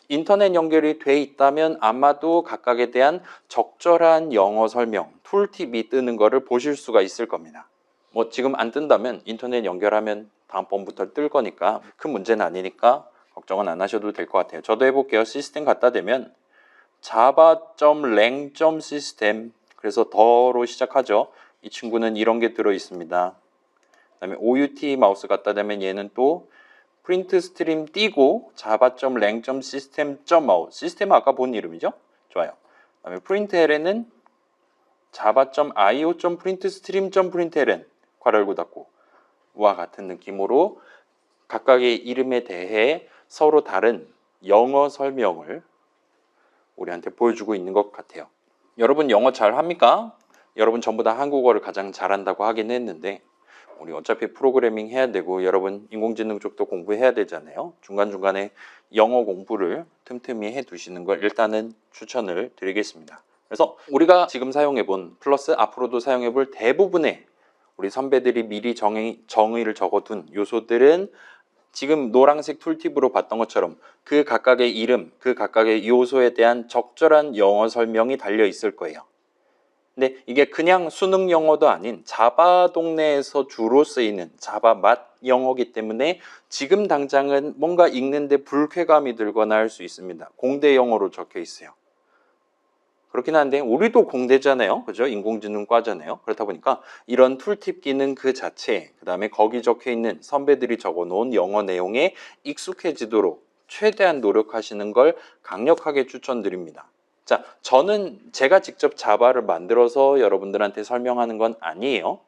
인터넷 연결이 돼 있다면 아마도 각각에 대한 적절한 영어 설명, 툴팁이 뜨는 거를 보실 수가 있을 겁니다. 뭐 지금 안 뜬다면 인터넷 연결하면 다음번부터 뜰 거니까 큰 문제는 아니니까 걱정은 안 하셔도 될 것 같아요. 저도 해볼게요. 시스템 갖다 대면 java.lang.system 그래서 더로 시작하죠. 이 친구는 이런 게 들어 있습니다. 그다음에 OUT 마우스 갖다 대면 얘는 또 프린트 스트림 띄고 java.lang.system.out 시스템은 아까 본 이름이죠? 좋아요. 그다음에 println은 java.io.printstream.println 괄호 열고 닫고 와 같은 느낌으로 각각의 이름에 대해 서로 다른 영어 설명을 우리한테 보여주고 있는 것 같아요. 여러분 영어 잘 합니까? 여러분 전부 다 한국어를 가장 잘한다고 하긴 했는데 우리 어차피 프로그래밍 해야 되고 여러분 인공지능 쪽도 공부해야 되잖아요. 중간중간에 영어 공부를 틈틈이 해 두시는 걸 일단은 추천을 드리겠습니다. 그래서 우리가 지금 사용해 본 플러스 앞으로도 사용해 볼 대부분의 우리 선배들이 미리 정의를 적어둔 요소들은 지금 노란색 툴팁으로 봤던 것처럼 그 각각의 이름, 그 각각의 요소에 대한 적절한 영어 설명이 달려 있을 거예요. 근데 이게 그냥 수능 영어도 아닌 자바 동네에서 주로 쓰이는 자바 맛 영어이기 때문에 지금 당장은 뭔가 읽는데 불쾌감이 들거나 할 수 있습니다. 공대 영어로 적혀 있어요. 그렇긴 한데 우리도 공대잖아요. 그죠? 인공지능과잖아요. 그렇다 보니까 이런 툴팁 기능 그 자체, 그 다음에 거기 적혀 있는 선배들이 적어놓은 영어 내용에 익숙해지도록 최대한 노력하시는 걸 강력하게 추천드립니다. 자, 저는 제가 직접 자바를 만들어서 여러분들한테 설명하는 건 아니에요.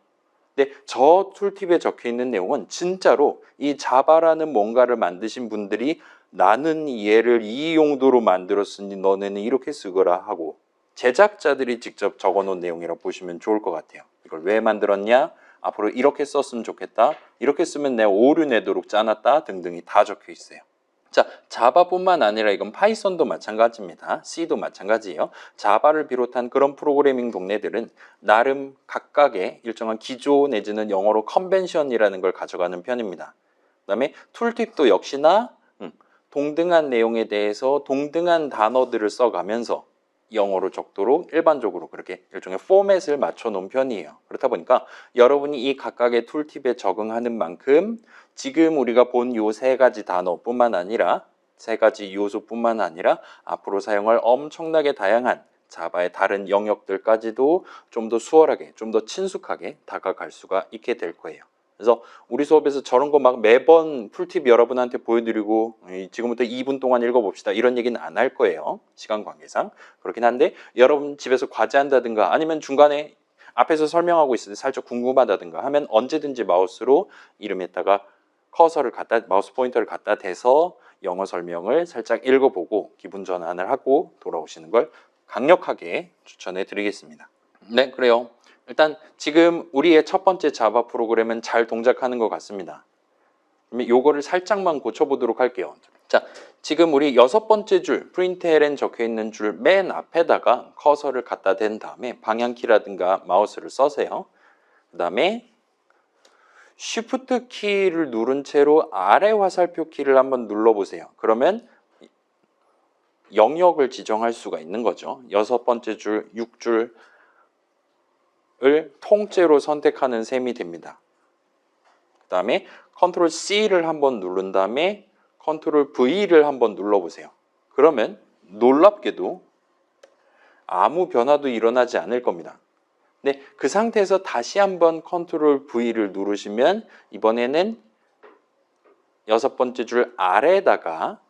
근데 저 툴팁에 적혀 있는 내용은 진짜로 이 자바라는 뭔가를 만드신 분들이 나는 얘를 이 용도로 만들었으니 너네는 이렇게 쓰거라 하고 제작자들이 직접 적어놓은 내용이라고 보시면 좋을 것 같아요. 이걸 왜 만들었냐? 앞으로 이렇게 썼으면 좋겠다. 이렇게 쓰면 내가 오류 내도록 짜놨다 등등이 다 적혀 있어요. 자, 자바뿐만 아니라 이건 파이썬도 마찬가지입니다. C도 마찬가지예요. 자바를 비롯한 그런 프로그래밍 동네들은 나름 각각의 일정한 기조 내지는 영어로 컨벤션이라는 걸 가져가는 편입니다. 그 다음에 툴팁도 역시나 동등한 내용에 대해서 동등한 단어들을 써가면서 영어로 적도록 일반적으로 그렇게 일종의 포맷을 맞춰 놓은 편이에요. 그렇다 보니까 여러분이 이 각각의 툴팁에 적응하는 만큼 지금 우리가 본 요 세 가지 단어뿐만 아니라 세 가지 요소뿐만 아니라 앞으로 사용할 엄청나게 다양한 자바의 다른 영역들까지도 좀 더 수월하게, 좀 더 친숙하게 다가갈 수가 있게 될 거예요. 그래서 우리 수업에서 저런 거 막 매번 풀팁 여러분한테 보여드리고 지금부터 2분 동안 읽어봅시다 이런 얘기는 안 할 거예요. 시간 관계상. 그렇긴 한데 여러분 집에서 과제한다든가 아니면 중간에 앞에서 설명하고 있을 때 살짝 궁금하다든가 하면 언제든지 마우스로 이름에다가 마우스 포인터를 갖다 대서 영어 설명을 살짝 읽어보고 기분 전환을 하고 돌아오시는 걸 강력하게 추천해 드리겠습니다. 네, 그래요. 일단 지금 우리의 첫 번째 자바 프로그램은 잘 동작하는 것 같습니다. 그러면 요거를 살짝만 고쳐보도록 할게요. 자, 지금 우리 6번째 줄, 프린트LN 적혀있는 줄 맨 앞에다가 커서를 갖다 댄 다음에 방향키라든가 마우스를 써세요. 그 다음에 Shift 키를 누른 채로 아래 화살표 키를 한번 눌러보세요. 그러면 영역을 지정할 수가 있는 거죠. 6번째 줄, 6줄을 통째로 선택하는 셈이 됩니다. 그 다음에 컨트롤 C를 한번 누른 다음에 컨트롤 V를 한번 눌러보세요. 그러면 놀랍게도 아무 변화도 일어나지 않을 겁니다. 근데 그 상태에서 다시 한번 컨트롤 V를 누르시면 이번에는 6번째 줄 아래에다가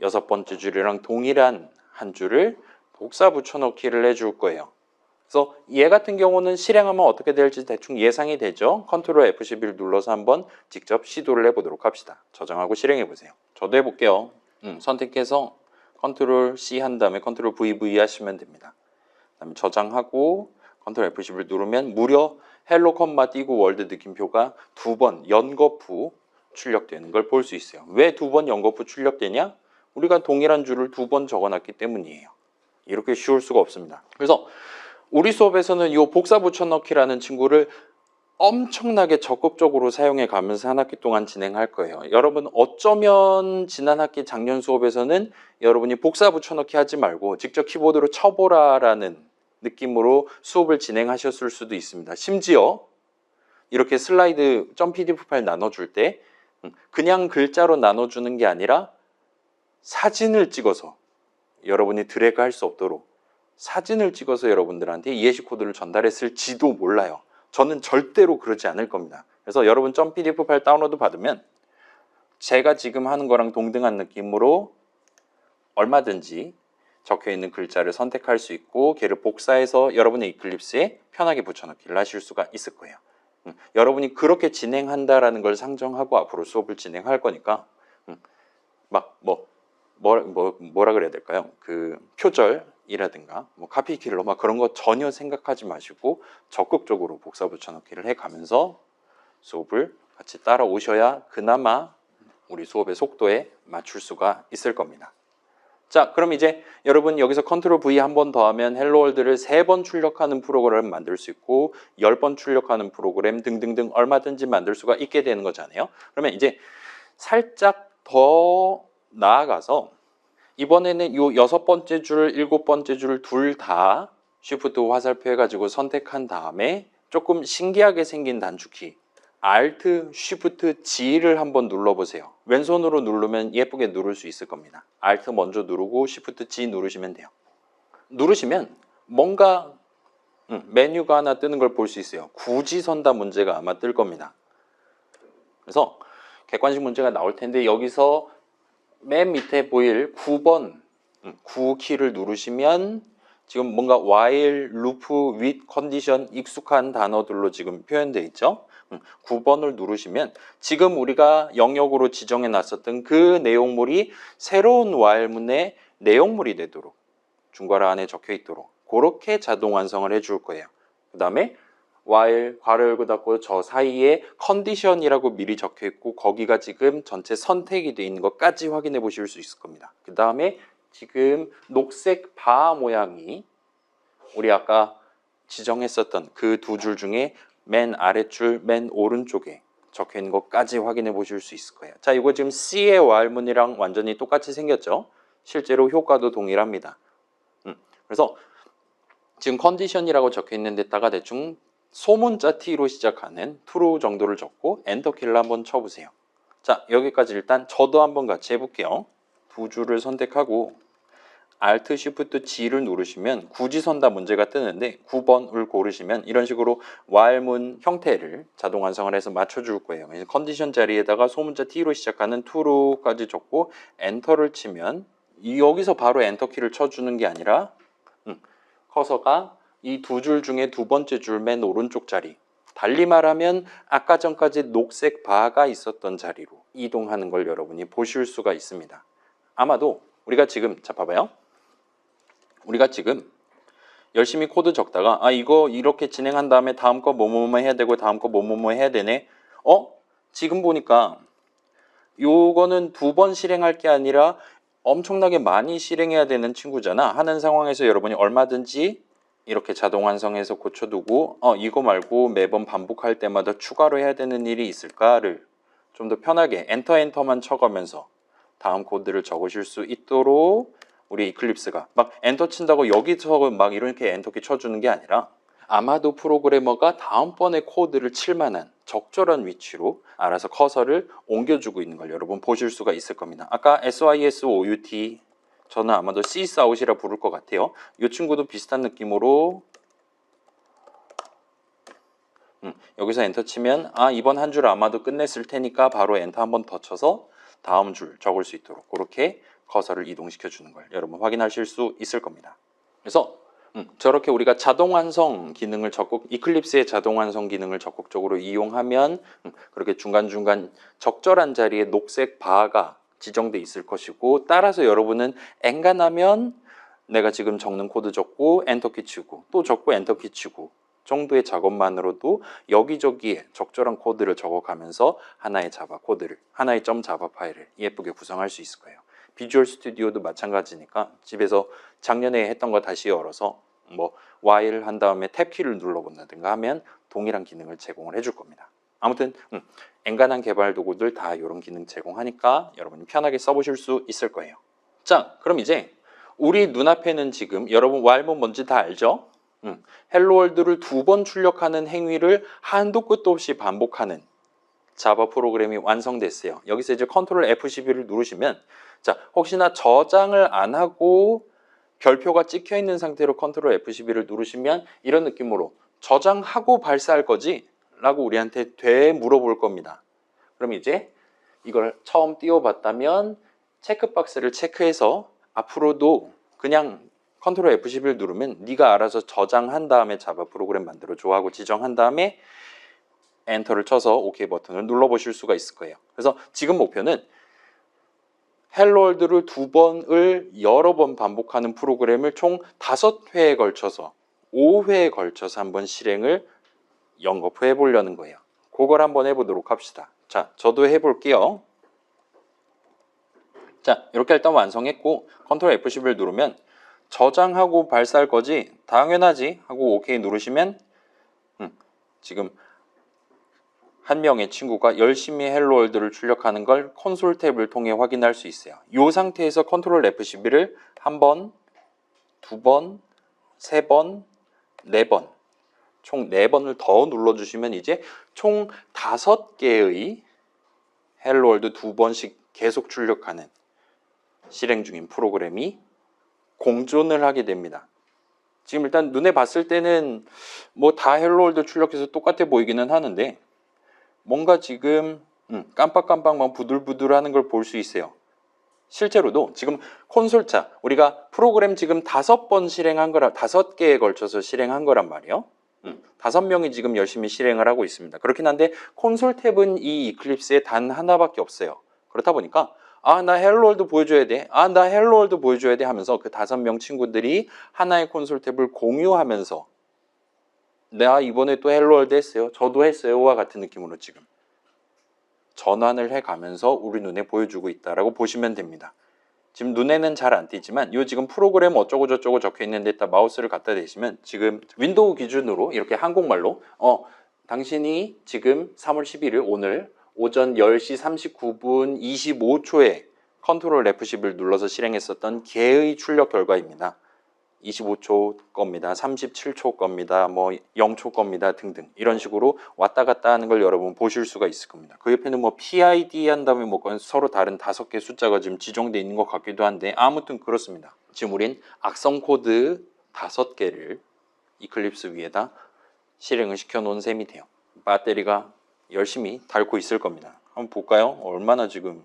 6번째 줄이랑 동일한 한 줄을 복사 붙여넣기를 해줄 거예요. 그래서 얘 같은 경우는 실행하면 어떻게 될지 대충 예상이 되죠. 컨트롤 F11 눌러서 한번 직접 시도를 해보도록 합시다. 저장하고 실행해 보세요. 저도 해볼게요. 선택해서 컨트롤 C 한 다음에 컨트롤 VV 하시면 됩니다. 그다음에 저장하고 컨트롤 F11 누르면 무려 헬로 컴마 띄고 월드 느낌표가 2번 연거푸 출력되는 걸 볼 수 있어요. 왜 2번 연거푸 출력되냐? 우리가 동일한 줄을 2번 적어놨기 때문이에요. 이렇게 쉬울 수가 없습니다. 그래서 우리 수업에서는 이 복사 붙여넣기라는 친구를 엄청나게 적극적으로 사용해 가면서 한 학기 동안 진행할 거예요. 여러분 어쩌면 지난 학기 작년 수업에서는 여러분이 복사 붙여넣기 하지 말고 직접 키보드로 쳐보라라는 느낌으로 수업을 진행하셨을 수도 있습니다. 심지어 이렇게 슬라이드 .pdf 파일 나눠줄 때 그냥 글자로 나눠주는 게 아니라 사진을 찍어서 여러분이 드래그 할 수 없도록 사진을 찍어서 여러분들한테 예시 코드를 전달했을지도 몰라요. 저는 절대로 그러지 않을 겁니다. 그래서 여러분 .pdf 파일 다운로드 받으면 제가 지금 하는 거랑 동등한 느낌으로 얼마든지 적혀있는 글자를 선택할 수 있고 걔를 복사해서 여러분의 이클립스에 편하게 붙여넣기를 하실 수가 있을 거예요. 여러분이 그렇게 진행한다라는 걸 상정하고 앞으로 수업을 진행할 거니까 막 뭐라 그래야 될까요? 그 표절이라든가 카피킬러 그런 거 전혀 생각하지 마시고 적극적으로 복사 붙여넣기를 해가면서 수업을 같이 따라오셔야 그나마 우리 수업의 속도에 맞출 수가 있을 겁니다. 자, 그럼 이제 여러분 여기서 컨트롤 V 한 번 더 하면 헬로월드를 3번 출력하는 프로그램 만들 수 있고 10번 출력하는 프로그램 등등등 얼마든지 만들 수가 있게 되는 거잖아요. 그러면 이제 살짝 더 나아가서 이번에는 요 6번째 줄, 7번째 줄 둘 다 Shift 화살표 해가지고 선택한 다음에 조금 신기하게 생긴 단축키 Alt, Shift, G를 한번 눌러보세요. 왼손으로 누르면 예쁘게 누를 수 있을 겁니다. Alt 먼저 누르고 Shift, G 누르시면 돼요. 누르시면 뭔가 메뉴가 하나 뜨는 걸 볼 수 있어요. 굳이 선다 문제가 아마 뜰 겁니다. 그래서 객관식 문제가 나올 텐데 여기서 맨 밑에 보일 9번 9키를 누르시면 지금 뭔가 while, loop, with, condition 익숙한 단어들로 지금 표현되어 있죠. 9번을 누르시면 지금 우리가 영역으로 지정해 놨었던 그 내용물이 새로운 while문의 내용물이 되도록 중괄호 안에 적혀 있도록 그렇게 자동 완성을 해줄 거예요. 그 다음에 while 괄호 열고 닫고 저 사이에 condition이라고 미리 적혀 있고 거기가 지금 전체 선택이 되어 있는 것까지 확인해 보실 수 있을 겁니다. 그 다음에 지금 녹색 바 모양이 우리 아까 지정했었던 그 두 줄 중에 맨 아랫줄 맨 오른쪽에 적혀 있는 것까지 확인해 보실 수 있을 거예요. 자, 이거 지금 C의 while문이랑 완전히 똑같이 생겼죠. 실제로 효과도 동일합니다. 그래서 지금 컨디션이라고 적혀 있는 데다가 대충 소문자 T로 시작하는 true 정도를 적고 엔터키를 한번 쳐보세요. 자, 여기까지 일단 저도 한번 같이 해볼게요. 두 줄을 선택하고 Alt Shift G를 누르시면 구지선다 문제가 뜨는데 9번을 고르시면 이런 식으로 while문 형태를 자동 완성을 해서 맞춰줄 거예요. 그래서 컨디션 자리에다가 소문자 T로 시작하는 true까지 적고 엔터를 치면 여기서 바로 엔터 키를 쳐주는 게 아니라 커서가 이 두 줄 중에 두 번째 줄 맨 오른쪽 자리, 달리 말하면 아까 전까지 녹색 바가 있었던 자리로 이동하는 걸 여러분이 보실 수가 있습니다. 아마도 우리가 지금, 자 봐봐요. 우리가 지금 열심히 코드 적다가 이거 이렇게 진행한 다음에 다음 거 뭐뭐뭐 해야 되고 다음 거 뭐뭐뭐 해야 되네. 지금 보니까 요거는 두 번 실행할 게 아니라 엄청나게 많이 실행해야 되는 친구잖아 하는 상황에서 여러분이 얼마든지 이렇게 자동 완성해서 고쳐두고 이거 말고 매번 반복할 때마다 추가로 해야 되는 일이 있을까를 좀 더 편하게 엔터만 쳐가면서 다음 코드를 적으실 수 있도록 우리 이클립스가 막 엔터 친다고 여기서 막 이렇게 엔터키 쳐주는 게 아니라 아마도 프로그래머가 다음번에 코드를 칠 만한 적절한 위치로 알아서 커서를 옮겨주고 있는 걸 여러분 보실 수가 있을 겁니다. 아까 SYSOUT 저는 아마도 C사웃이라 부를 것 같아요. 이 친구도 비슷한 느낌으로 여기서 엔터 치면 이번 한 줄 아마도 끝냈을 테니까 바로 엔터 한 번 더 쳐서 다음 줄 적을 수 있도록 그렇게 커서를 이동시켜 주는 걸 여러분 확인하실 수 있을 겁니다. 그래서 저렇게 우리가 자동 완성 기능을 이클립스의 자동 완성 기능을 적극적으로 이용하면 그렇게 중간중간 적절한 자리에 녹색 바가 지정돼 있을 것이고 따라서 여러분은 엔간하면 내가 지금 적는 코드 적고 엔터키 치고 또 적고 엔터키 치고 정도의 작업만으로도 여기저기에 적절한 코드를 적어가면서 하나의 자바 코드를, 하나의 점 자바 파일을 예쁘게 구성할 수 있을 거예요. 비주얼 스튜디오도 마찬가지니까 집에서 작년에 했던 거 다시 열어서 while 한 다음에 탭 키를 눌러본다든가 하면 동일한 기능을 제공을 해줄 겁니다. 아무튼 엔간한 개발 도구들 다 이런 기능 제공하니까 여러분이 편하게 써보실 수 있을 거예요. 자, 그럼 이제 우리 눈앞에는 지금 여러분 while문 뭔지 다 알죠? 헬로월드를 두 번 출력하는 행위를 한도 끝도 없이 반복하는 자바 프로그램이 완성됐어요. 여기서 이제 컨트롤 F12를 누르시면 자, 혹시나 저장을 안 하고 별표가 찍혀 있는 상태로 컨트롤 F12를 누르시면 이런 느낌으로 저장하고 발사할 거지? 라고 우리한테 되물어볼 겁니다. 그럼 이제 이걸 처음 띄워봤다면 체크박스를 체크해서 앞으로도 그냥 컨트롤 F11을 누르면 네가 알아서 저장한 다음에 자바 프로그램 만들어줘 하고 지정한 다음에 엔터를 쳐서 OK 버튼을 눌러보실 수가 있을 거예요. 그래서 지금 목표는 헬로월드를 두 번을 여러 번 반복하는 프로그램을 총 5회에 걸쳐서 5회에 걸쳐서 한번 실행을 연거푸 해보려는 거예요. 그걸 한번 해보도록 합시다. 자, 저도 해볼게요. 자, 이렇게 일단 완성했고 컨트롤 F11을 누르면 저장하고 발사할 거지? 당연하지 하고 OK 누르시면 지금 한 명의 친구가 열심히 헬로월드를 출력하는 걸 콘솔 탭을 통해 확인할 수 있어요. 이 상태에서 컨트롤 F11을 한 번, 두 번, 세 번, 네 번, 총 4번을 더 눌러주시면 이제 총 5개의 헬로월드 2번씩 계속 출력하는 실행 중인 프로그램이 공존을 하게 됩니다. 지금 일단 눈에 봤을 때는 다 헬로월드 출력해서 똑같아 보이기는 하는데 뭔가 지금 깜빡깜빡 막 부들부들하는 걸 볼 수 있어요. 실제로도 지금 콘솔차 우리가 프로그램 지금 5번 실행한 거라 5개에 걸쳐서 실행한 거란 말이에요. 5명이 지금 열심히 실행을 하고 있습니다. 그렇긴 한데 콘솔 탭은 이 이클립스에 단 하나밖에 없어요. 그렇다 보니까 나 헬로월드 보여줘야 돼. 나 헬로월드 보여줘야 돼 하면서 그 5명 친구들이 하나의 콘솔 탭을 공유하면서 내가 이번에 또 헬로월드 했어요. 저도 했어요와 같은 느낌으로 지금 전환을 해가면서 우리 눈에 보여주고 있다라고 보시면 됩니다. 지금 눈에는 잘 안 띄지만 이 지금 프로그램 어쩌고저쩌고 적혀 있는 데다 마우스를 갖다 대시면 지금 윈도우 기준으로 이렇게 한국말로 당신이 지금 3월 11일 오늘 오전 10시 39분 25초에 컨트롤 F10을 눌러서 실행했었던 개의 출력 결과입니다. 25초 겁니다. 37초 겁니다. 뭐 0초 겁니다. 등등 이런 식으로 왔다 갔다 하는 걸 여러분 보실 수가 있을 겁니다. 그 옆에는 뭐 PID 한 다음에 뭐 서로 다른 5개 숫자가 지금 지정되어 있는 것 같기도 한데 아무튼 그렇습니다. 지금 우린 악성 코드 5개를 이클립스 위에다 실행을 시켜 놓은 셈이 돼요. 배터리가 열심히 닳고 있을 겁니다. 한번 볼까요? 얼마나 지금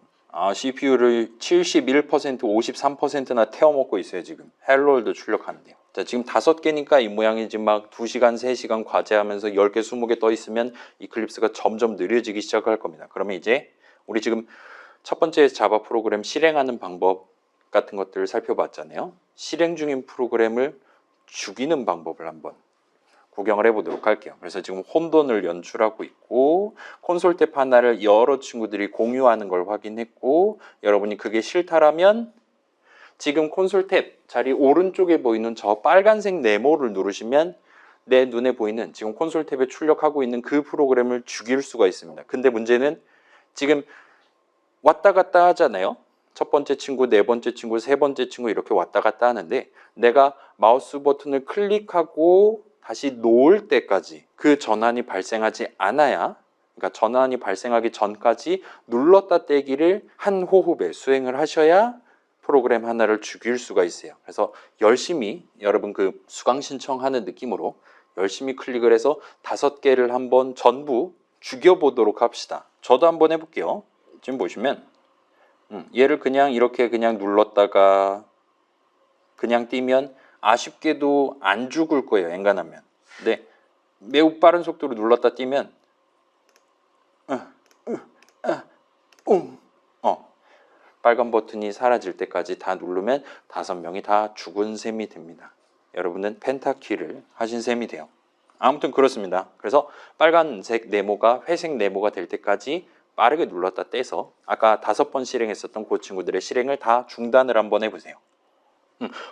CPU를 71%, 53%나 태워먹고 있어요. 지금 헬로월드 출력하는데요. 자, 지금 5개니까 이 모양이지 막 2시간, 3시간 과제하면서 10개, 20개 떠 있으면 이클립스가 점점 느려지기 시작할 겁니다. 그러면 이제 우리 지금 첫 번째 자바 프로그램 실행하는 방법 같은 것들을 살펴봤잖아요. 실행 중인 프로그램을 죽이는 방법을 한번 구경을 해보도록 할게요. 그래서 지금 혼돈을 연출하고 있고 콘솔 탭 하나를 여러 친구들이 공유하는 걸 확인했고 여러분이 그게 싫다라면 지금 콘솔 탭 자리 오른쪽에 보이는 저 빨간색 네모를 누르시면 내 눈에 보이는 지금 콘솔 탭에 출력하고 있는 그 프로그램을 죽일 수가 있습니다. 근데 문제는 지금 왔다 갔다 하잖아요. 첫 번째 친구, 네 번째 친구, 세 번째 친구 이렇게 왔다 갔다 하는데 내가 마우스 버튼을 클릭하고 다시 놓을 때까지 그 전환이 발생하지 않아야, 그러니까 전환이 발생하기 전까지 눌렀다 떼기를 한 호흡에 수행을 하셔야 프로그램 하나를 죽일 수가 있어요. 그래서 열심히 여러분 그 수강 신청하는 느낌으로 열심히 클릭을 해서 5개를 한번 전부 죽여보도록 합시다. 저도 한번 해볼게요. 지금 보시면 얘를 그냥 이렇게 그냥 눌렀다가 그냥 띄면 아쉽게도 안 죽을 거예요. 엔간하면. 근데 매우 빠른 속도로 눌렀다 띄면 빨간 버튼이 사라질 때까지 다 누르면 5명이 다 죽은 셈이 됩니다. 여러분은 펜타키를 하신 셈이 돼요. 아무튼 그렇습니다. 그래서 빨간색 네모가 회색 네모가 될 때까지 빠르게 눌렀다 떼서 아까 5번 실행했었던 그 친구들의 실행을 다 중단을 한번 해보세요.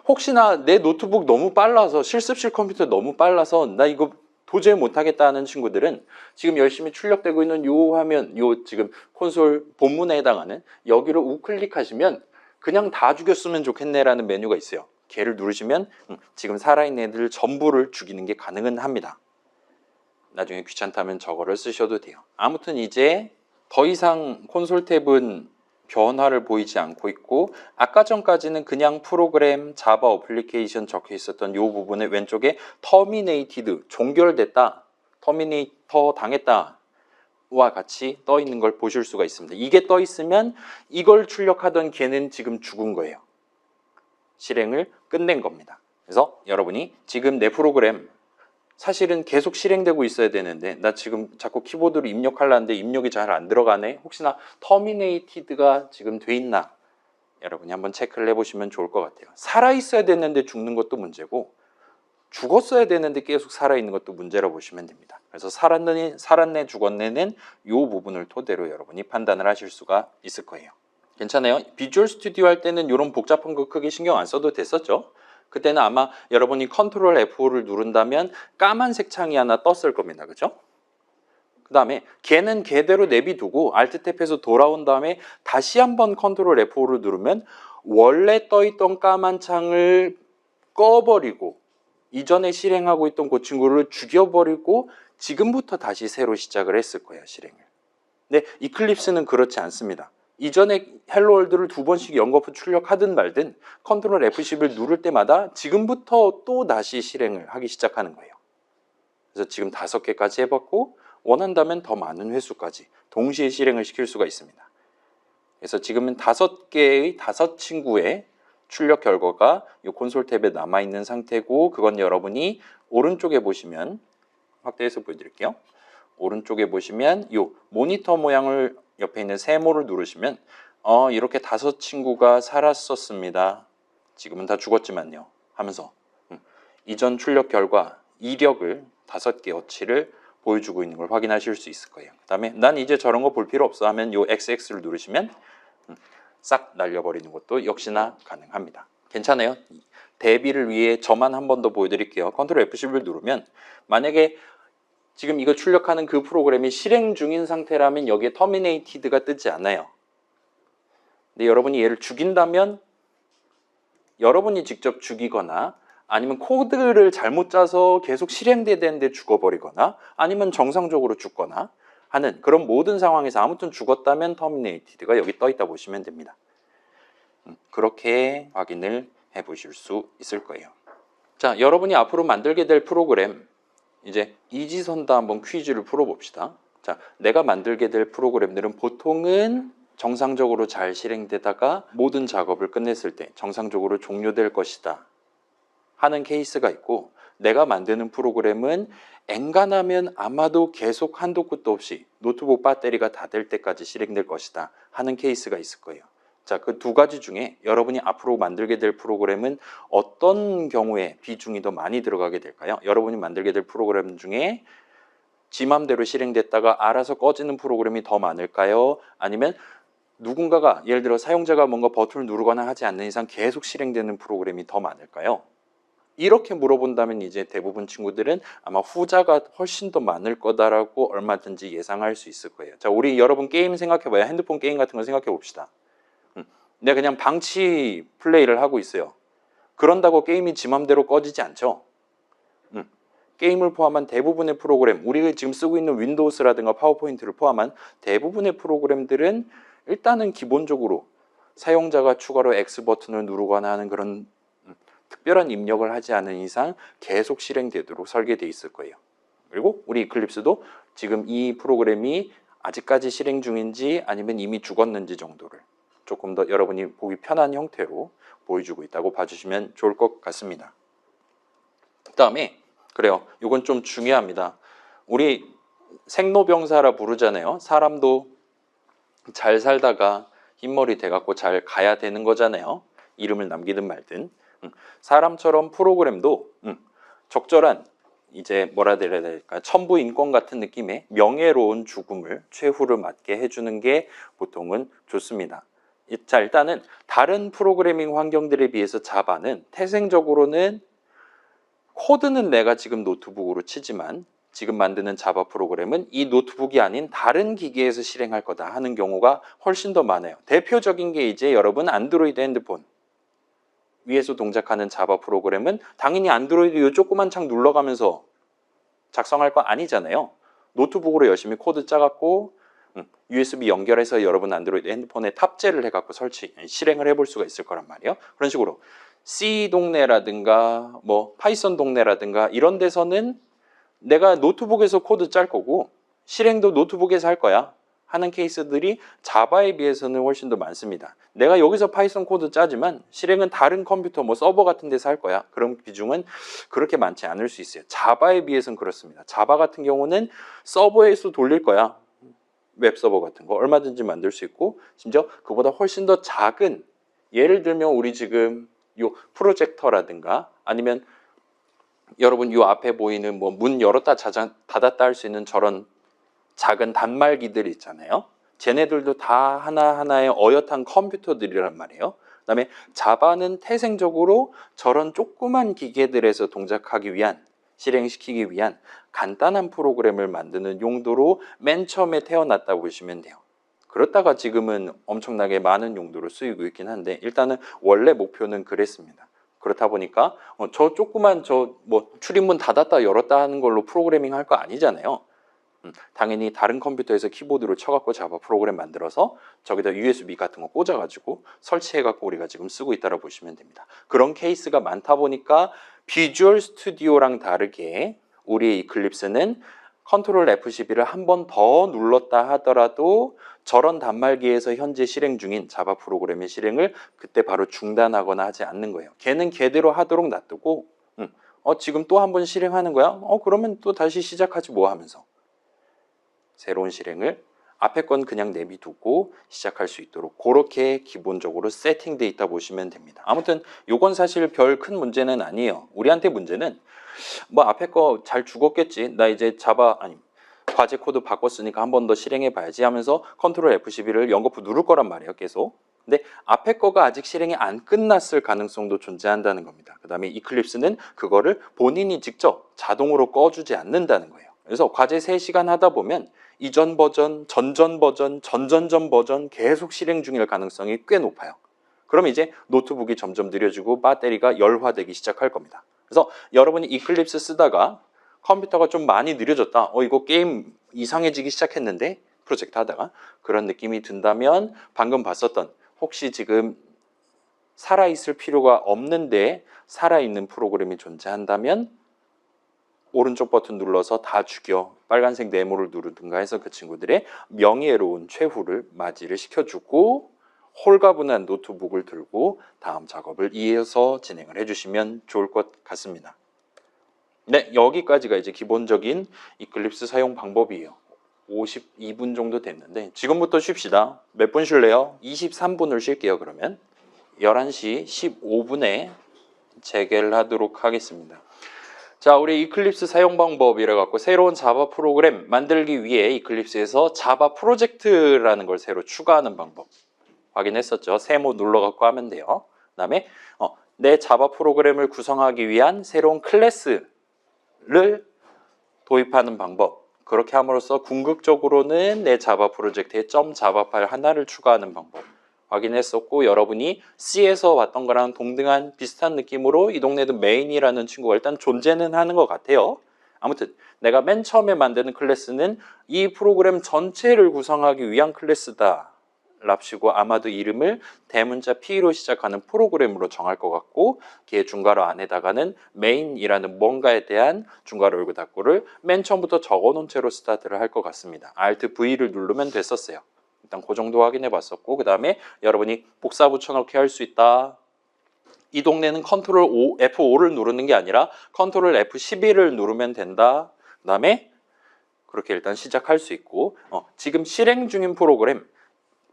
혹시나 내 노트북 너무 빨라서 실습실 컴퓨터 너무 빨라서 나 이거 도저히 못하겠다 하는 친구들은 지금 열심히 출력되고 있는 요 화면, 요 지금 콘솔 본문에 해당하는 여기를 우클릭하시면 그냥 다 죽였으면 좋겠네라는 메뉴가 있어요. 걔를 누르시면 지금 살아있는 애들 전부를 죽이는 게 가능은 합니다. 나중에 귀찮다면 저거를 쓰셔도 돼요. 아무튼 이제 더 이상 콘솔 탭은 변화를 보이지 않고 있고 아까 전까지는 그냥 프로그램 자바 어플리케이션 적혀 있었던 이 부분의 왼쪽에 터미네이티드, 종결됐다, 터미네이터 당했다 와 같이 떠 있는 걸 보실 수가 있습니다. 이게 떠 있으면 이걸 출력하던 걔는 지금 죽은 거예요. 실행을 끝낸 겁니다. 그래서 여러분이 지금 내 프로그램 사실은 계속 실행되고 있어야 되는데 나 지금 자꾸 키보드로 입력하려는데 입력이 잘 안 들어가네. 혹시나 터미네이티드가 지금 돼 있나? 여러분이 한번 체크를 해보시면 좋을 것 같아요. 살아있어야 되는데 죽는 것도 문제고 죽었어야 되는데 계속 살아있는 것도 문제라고 보시면 됩니다. 그래서 살았네 죽었네는 이 부분을 토대로 여러분이 판단을 하실 수가 있을 거예요. 괜찮아요? 비주얼 스튜디오 할 때는 이런 복잡한 거 크게 신경 안 써도 됐었죠? 그때는 아마 여러분이 컨트롤 F5를 누른다면 까만색 창이 하나 떴을 겁니다. 그죠? 그 다음에 걔는 걔대로 내비두고 Alt 탭에서 돌아온 다음에 다시 한번 컨트롤 F5를 누르면 원래 떠있던 까만 창을 꺼버리고 이전에 실행하고 있던 그 친구를 죽여버리고 지금부터 다시 새로 시작을 했을 거예요. 실행을. 근데 이클립스는 그렇지 않습니다. 이전에 헬로월드를 2번씩 연거푸 출력하든 말든 컨트롤 F10을 누를 때마다 지금부터 또 다시 실행을 하기 시작하는 거예요. 그래서 지금 5개까지 해봤고 원한다면 더 많은 횟수까지 동시에 실행을 시킬 수가 있습니다. 그래서 지금은 5개의 5친구의 출력 결과가 이 콘솔 탭에 남아있는 상태고 그건 여러분이 오른쪽에 보시면 확대해서 보여드릴게요. 오른쪽에 보시면 이 모니터 모양을 옆에 있는 세모를 누르시면 이렇게 5친구가 살았었습니다. 지금은 다 죽었지만요 하면서 이전 출력 결과 이력을 5개 어치를 보여주고 있는 걸 확인하실 수 있을 거예요. 그 다음에 난 이제 저런 거 볼 필요 없어 하면 이 XX를 누르시면 싹 날려버리는 것도 역시나 가능합니다. 괜찮아요? 대비를 위해 저만 한 번 더 보여드릴게요. 컨트롤 F10을 누르면 만약에 지금 이거 출력하는 그 프로그램이 실행 중인 상태라면 여기에 터미네이티드가 뜨지 않아요. 근데 여러분이 얘를 죽인다면 여러분이 직접 죽이거나 아니면 코드를 잘못 짜서 계속 실행돼야 되는데 죽어버리거나 아니면 정상적으로 죽거나 하는 그런 모든 상황에서 아무튼 죽었다면 terminated가 여기 떠 있다 보시면 됩니다. 그렇게 확인을 해 보실 수 있을 거예요. 자, 여러분이 앞으로 만들게 될 프로그램, 이제 이지선다 한번 퀴즈를 풀어봅시다. 자, 내가 만들게 될 프로그램들은 보통은 정상적으로 잘 실행되다가 모든 작업을 끝냈을 때 정상적으로 종료될 것이다 하는 케이스가 있고, 내가 만드는 프로그램은 엔간하면 아마도 계속 한도 끝도 없이 노트북 배터리가 다 될 때까지 실행될 것이다 하는 케이스가 있을 거예요. 자, 그 두 가지 중에 여러분이 앞으로 만들게 될 프로그램은 어떤 경우에 비중이 더 많이 들어가게 될까요? 여러분이 만들게 될 프로그램 중에 지 맘대로 실행됐다가 알아서 꺼지는 프로그램이 더 많을까요? 아니면 누군가가, 예를 들어 사용자가 뭔가 버튼을 누르거나 하지 않는 이상 계속 실행되는 프로그램이 더 많을까요? 이렇게 물어본다면 이제 대부분 친구들은 아마 후자가 훨씬 더 많을 거다라고 얼마든지 예상할 수 있을 거예요. 자, 우리 여러분 게임 생각해봐요. 핸드폰 게임 같은 거 생각해 봅시다. 내가 그냥 방치 플레이를 하고 있어요. 그런다고 게임이 지 맘대로 꺼지지 않죠. 게임을 포함한 대부분의 프로그램, 우리가 지금 쓰고 있는 윈도우스라든가 파워포인트를 포함한 대부분의 프로그램들은 일단은 기본적으로 사용자가 추가로 X 버튼을 누르거나 하는 그런 특별한 입력을 하지 않은 이상 계속 실행되도록 설계되어 있을 거예요. 그리고 우리 이클립스도 지금 이 프로그램이 아직까지 실행 중인지 아니면 이미 죽었는지 정도를 조금 더 여러분이 보기 편한 형태로 보여주고 있다고 봐주시면 좋을 것 같습니다. 그 다음에 그래요. 이건 좀 중요합니다. 우리 생로병사라 부르잖아요. 사람도 잘 살다가 흰머리 돼갖고 잘 가야 되는 거잖아요. 이름을 남기든 말든. 사람처럼 프로그램도 적절한 이제 뭐라 해야 될까, 천부인권 같은 느낌의 명예로운 죽음을 최후를 맞게 해주는 게 보통은 좋습니다. 자, 일단은 다른 프로그래밍 환경들에 비해서 자바는 태생적으로는 코드는 내가 지금 노트북으로 치지만 지금 만드는 자바 프로그램은 이 노트북이 아닌 다른 기기에서 실행할 거다 하는 경우가 훨씬 더 많아요. 대표적인 게 이제 여러분 안드로이드 핸드폰 위에서 동작하는 자바 프로그램은 당연히 안드로이드 이 조그만 창 눌러가면서 작성할 거 아니잖아요. 노트북으로 열심히 코드 짜갖고 USB 연결해서 여러분 안드로이드 핸드폰에 탑재를 해갖고 실행을 해볼 수가 있을 거란 말이에요. 그런 식으로 C 동네라든가 뭐 파이썬 동네라든가 이런 데서는 내가 노트북에서 코드 짤 거고 실행도 노트북에서 할 거야 하는 케이스들이 자바에 비해서는 훨씬 더 많습니다. 내가 여기서 파이썬 코드 짜지만 실행은 다른 컴퓨터 뭐 서버 같은 데서 할 거야. 그런 비중은 그렇게 많지 않을 수 있어요. 자바에 비해서는 그렇습니다. 자바 같은 경우는 서버에서 돌릴 거야. 웹서버 같은 거 얼마든지 만들 수 있고, 심지어 그보다 훨씬 더 작은, 예를 들면 우리 지금 요 프로젝터라든가 아니면 여러분 요 앞에 보이는 뭐 문 열었다 닫았다 할 수 있는 저런 작은 단말기들 있잖아요. 쟤네들도 다 하나하나의 어엿한 컴퓨터들이란 말이에요. 그 다음에 자바는 태생적으로 저런 조그만 기계들에서 동작하기 위한, 실행시키기 위한 간단한 프로그램을 만드는 용도로 맨 처음에 태어났다고 보시면 돼요. 그렇다가 지금은 엄청나게 많은 용도로 쓰이고 있긴 한데 일단은 원래 목표는 그랬습니다. 그렇다 보니까 저 조그만 뭐 출입문 닫았다 열었다 하는 걸로 프로그래밍 할 거 아니잖아요. 당연히 다른 컴퓨터에서 키보드로 쳐갖고 자바 프로그램 만들어서 저기다 USB 같은 거 꽂아가지고 설치해갖고 우리가 지금 쓰고 있다고 보시면 됩니다. 그런 케이스가 많다 보니까 비주얼 스튜디오랑 다르게 우리 이클립스는 컨트롤 F12를 한 번 더 눌렀다 하더라도 저런 단말기에서 현재 실행 중인 자바 프로그램의 실행을 그때 바로 중단하거나 하지 않는 거예요. 걔는 걔대로 하도록 놔두고 지금 또 한 번 실행하는 거야? 그러면 또 다시 시작하지 뭐 하면서 새로운 실행을 앞에 건 그냥 내비두고 시작할 수 있도록 그렇게 기본적으로 세팅돼 있다 보시면 됩니다. 아무튼 요건 사실 별 큰 문제는 아니에요. 우리한테 문제는 뭐 앞에 거 잘 죽었겠지, 나 이제 과제 코드 바꿨으니까 한 번 더 실행해 봐야지 하면서 컨트롤 F12를 연거푸 누를 거란 말이에요, 계속. 근데 앞에 거가 아직 실행이 안 끝났을 가능성도 존재한다는 겁니다. 그 다음에 이클립스는 그거를 본인이 직접 자동으로 꺼주지 않는다는 거예요. 그래서 과제 3시간 하다 보면 이전 버전, 전전 버전, 전전전 버전 계속 실행 중일 가능성이 꽤 높아요. 그럼 이제 노트북이 점점 느려지고 배터리가 열화되기 시작할 겁니다. 그래서 여러분이 이클립스 쓰다가 컴퓨터가 좀 많이 느려졌다. 이거 게임 이상해지기 시작했는데 프로젝트 하다가 그런 느낌이 든다면 방금 봤었던 혹시 지금 살아있을 필요가 없는데 살아있는 프로그램이 존재한다면 오른쪽 버튼 눌러서 다 죽여 빨간색 네모를 누르든가 해서 그 친구들의 명예로운 최후를 맞이를 시켜주고 홀가분한 노트북을 들고 다음 작업을 이어서 진행을 해주시면 좋을 것 같습니다. 네, 여기까지가 이제 기본적인 이클립스 사용 방법이에요. 52분 정도 됐는데 지금부터 쉽시다. 몇 분 쉴래요? 23분을 쉴게요. 그러면 11시 15분에 재개를 하도록 하겠습니다. 자, 우리 이클립스 사용 방법이라 갖고 새로운 자바 프로그램 만들기 위해 이클립스에서 자바 프로젝트라는 걸 새로 추가하는 방법 확인했었죠. 세모 눌러 갖고 하면 돼요. 그다음에 내 자바 프로그램을 구성하기 위한 새로운 클래스를 도입하는 방법. 그렇게 함으로써 궁극적으로는 내 자바 프로젝트에 .자바 파일 하나를 추가하는 방법 확인했었고, 여러분이 C에서 봤던 거랑 동등한 비슷한 느낌으로 이 동네도 메인이라는 친구가 일단 존재는 하는 것 같아요. 아무튼 내가 맨 처음에 만드는 클래스는 이 프로그램 전체를 구성하기 위한 클래스다 랍시고 아마도 이름을 대문자 P로 시작하는 프로그램으로 정할 것 같고, 걔 중괄호 안에다가는 메인이라는 뭔가에 대한 중괄호 열고 닫고를 맨 처음부터 적어놓은 채로 스타트를 할 것 같습니다. Alt V를 누르면 됐었어요. 일단 그 정도 확인해 봤었고, 그 다음에 여러분이 복사 붙여넣기 할 수 있다. 이 동네는 컨트롤 F5를 누르는 게 아니라 컨트롤 F11을 누르면 된다. 그 다음에 그렇게 일단 시작할 수 있고, 지금 실행 중인 프로그램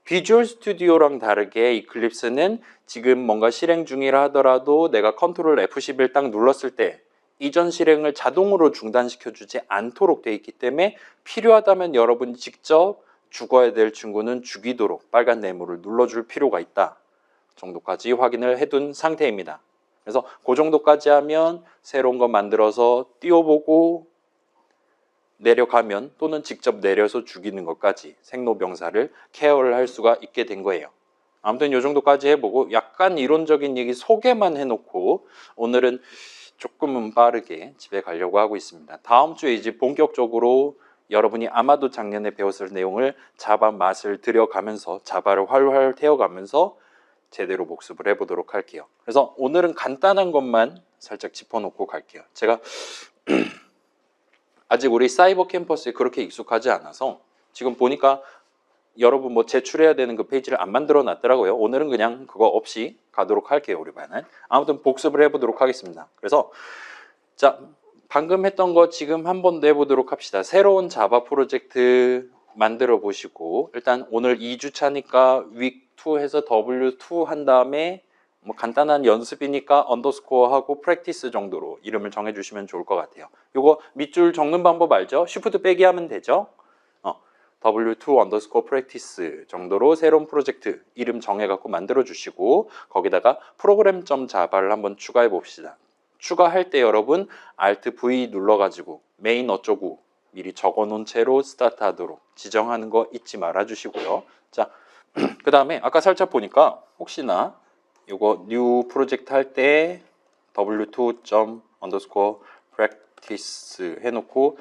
비주얼 스튜디오랑 다르게 이클립스는 지금 뭔가 실행 중이라 하더라도 내가 컨트롤 F11 딱 눌렀을 때 이전 실행을 자동으로 중단시켜 주지 않도록 되어 있기 때문에 필요하다면 여러분이 직접 죽어야 될 친구는 죽이도록 빨간 네모를 눌러줄 필요가 있다 정도까지 확인을 해둔 상태입니다. 그래서 그 정도까지 하면 새로운 거 만들어서 띄워보고 내려가면 또는 직접 내려서 죽이는 것까지 생로병사를 케어를 할 수가 있게 된 거예요. 아무튼 이 정도까지 해보고 약간 이론적인 얘기 소개만 해놓고 오늘은 조금은 빠르게 집에 가려고 하고 있습니다. 다음 주에 이제 본격적으로 여러분이 아마도 작년에 배웠을 내용을 자바 맛을 들여가면서 자바를 활활 태워가면서 제대로 복습을 해보도록 할게요. 그래서 오늘은 간단한 것만 살짝 짚어놓고 갈게요. 제가 아직 우리 사이버 캠퍼스에 그렇게 익숙하지 않아서 지금 보니까 여러분 뭐 제출해야 되는 그 페이지를 안 만들어 놨더라고요. 오늘은 그냥 그거 없이 가도록 할게요. 우리 반은. 아무튼 복습을 해보도록 하겠습니다. 그래서 자, 방금 했던 거 지금 한번 내보도록 합시다. 새로운 자바 프로젝트 만들어 보시고, 일단 오늘 2주차니까 week2 해서 W2 한 다음에 뭐 간단한 연습이니까 언더스코어 하고 프랙티스 정도로 이름을 정해주시면 좋을 것 같아요. 요거 밑줄 적는 방법 알죠? 쉬프트 빼기 하면 되죠? W2 언더스코어 프랙티스 정도로 새로운 프로젝트 이름 정해갖고 만들어 주시고, 거기다가 프로그램.자바를 한번 추가해 봅시다. 추가할 때 여러분 Alt V 눌러가지고 메인 어쩌고 미리 적어놓은 채로 스타트하도록 지정하는 거 잊지 말아 주시고요. 자, 그 다음에 아까 살짝 보니까 혹시나 요거 new 프로젝트 할 때 w2 언더스코어 practice 해놓고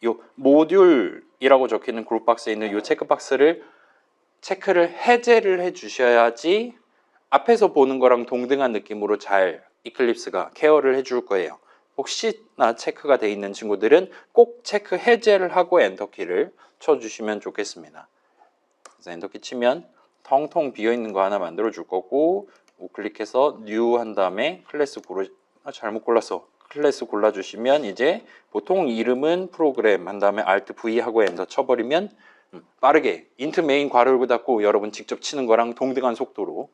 요 모듈이라고 적혀있는 그룹 박스에 있는 요 체크박스를 체크를 해제를 해 주셔야지 앞에서 보는 거랑 동등한 느낌으로 잘 이클립스가 케어를 해줄 거예요. 혹시나 체크가 돼 있는 친구들은 꼭 체크 해제를 하고 엔터키를 쳐주시면 좋겠습니다. 그래서 엔터키 치면 텅텅 비어있는 거 하나 만들어 줄 거고, 우클릭해서 new 한 다음에 클래스 잘못 골랐어. 클래스 골라주시면 이제 보통 이름은 프로그램 한 다음에 Alt V 하고 엔터 쳐버리면 빠르게 int 메인 괄호 열고 닫고 여러분 직접 치는 거랑 동등한 속도로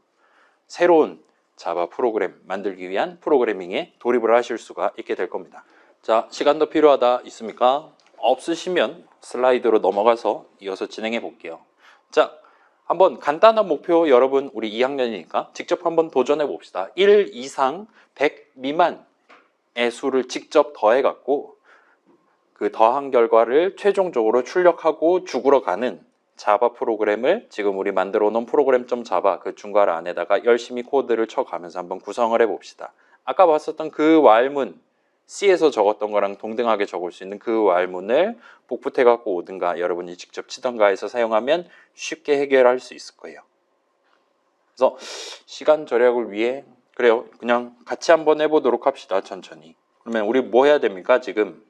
새로운 자바 프로그램 만들기 위한 프로그래밍에 돌입을 하실 수가 있게 될 겁니다. 자, 시간 더 필요하다 있습니까? 없으시면 슬라이드로 넘어가서 이어서 진행해 볼게요. 자, 한번 간단한 목표 여러분 우리 2학년이니까 직접 한번 도전해 봅시다. 1 이상 100 미만의 수를 직접 더해 갖고 그 더한 결과를 최종적으로 출력하고 죽으러 가는 자바 프로그램을 지금 우리 만들어 놓은 프로그램.자바 그 중괄호 안에다가 열심히 코드를 쳐가면서 한번 구성을 해 봅시다. 아까 봤었던 그 while문 C에서 적었던 거랑 동등하게 적을 수 있는 그 while문을 복붙해 갖고 오든가 여러분이 직접 치던가 해서 사용하면 쉽게 해결할 수 있을 거예요. 그래서 시간 절약을 위해 그래요. 그냥 같이 한번 해보도록 합시다. 천천히. 그러면 우리 뭐 해야 됩니까? 지금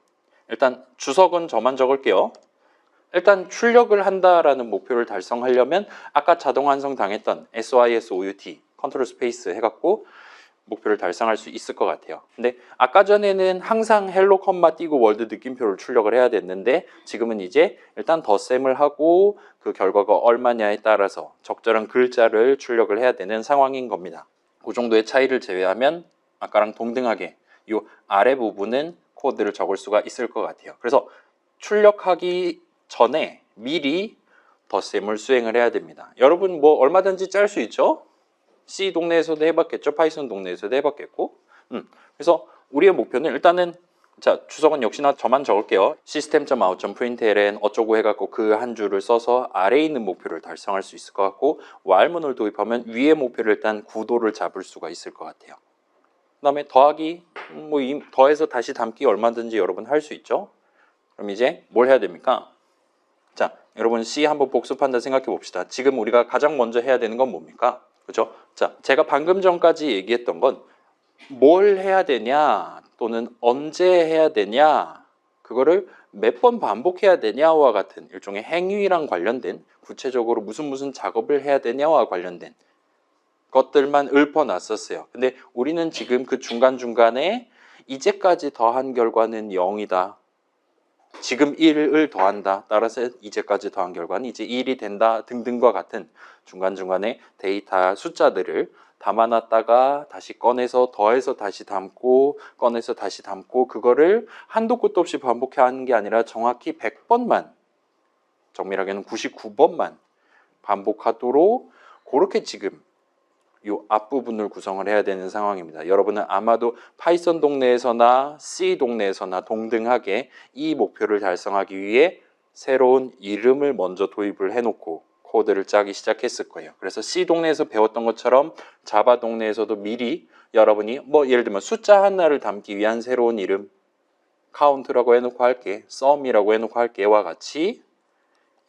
일단 주석은 저만 적을게요. 일단 출력을 한다라는 목표를 달성하려면 아까 자동 완성 당했던 SYSOUT 컨트롤 스페이스 해갖고 목표를 달성할 수 있을 것 같아요. 근데 아까 전에는 항상 헬로 컴마 띄고 월드 느낌표를 출력을 해야 됐는데 지금은 이제 일단 덧셈을 하고 그 결과가 얼마냐에 따라서 적절한 글자를 출력을 해야 되는 상황인 겁니다. 그 정도의 차이를 제외하면 아까랑 동등하게 이 아래 부분은 코드를 적을 수가 있을 것 같아요. 그래서 출력하기 전에 미리 덧셈을 수행을 해야 됩니다. 여러분 뭐 얼마든지 짤 수 있죠? C 동네에서도 해봤겠죠? 파이썬 동네에서도 해봤겠고. 그래서 우리의 목표는 일단은 자 주석은 역시나 저만 적을게요. system.out.println 어쩌고 해갖고 그 한 줄을 써서 아래에 있는 목표를 달성할 수 있을 것 같고 while문을 도입하면 위의 목표를 일단 구도를 잡을 수가 있을 것 같아요. 그 다음에 더하기 뭐 더해서 다시 담기 얼마든지 여러분 할 수 있죠. 그럼 이제 뭘 해야 됩니까? 자 여러분 C 한번 복습한다 생각해 봅시다. 지금 우리가 가장 먼저 해야 되는 건 뭡니까? 그죠? 자, 제가 방금 전까지 얘기했던 건 뭘 해야 되냐 또는 언제 해야 되냐 그거를 몇 번 반복해야 되냐와 같은 일종의 행위랑 관련된 구체적으로 무슨 작업을 해야 되냐와 관련된 것들만 읊어놨었어요. 근데 우리는 지금 그 중간중간에 이제까지 더한 결과는 0이다. 지금 1을 더한다. 따라서 이제까지 더한 결과는 이제 1이 된다 등등과 같은 중간중간에 데이터 숫자들을 담아놨다가 다시 꺼내서 더해서 다시 담고 꺼내서 다시 담고 그거를 한도 끝도 없이 반복하는 게 아니라 정확히 100번만 정밀하게는 99번만 반복하도록 그렇게 지금 이 앞부분을 구성을 해야 되는 상황입니다. 여러분은 아마도 파이썬 동네에서나 C 동네에서나 동등하게 이 목표를 달성하기 위해 새로운 이름을 먼저 도입을 해놓고 코드를 짜기 시작했을 거예요. 그래서 C 동네에서 배웠던 것처럼 자바 동네에서도 미리 여러분이 뭐 예를 들면 숫자 하나를 담기 위한 새로운 이름 카운트라고 해놓고 할게, sum이라고 해놓고 할게와 같이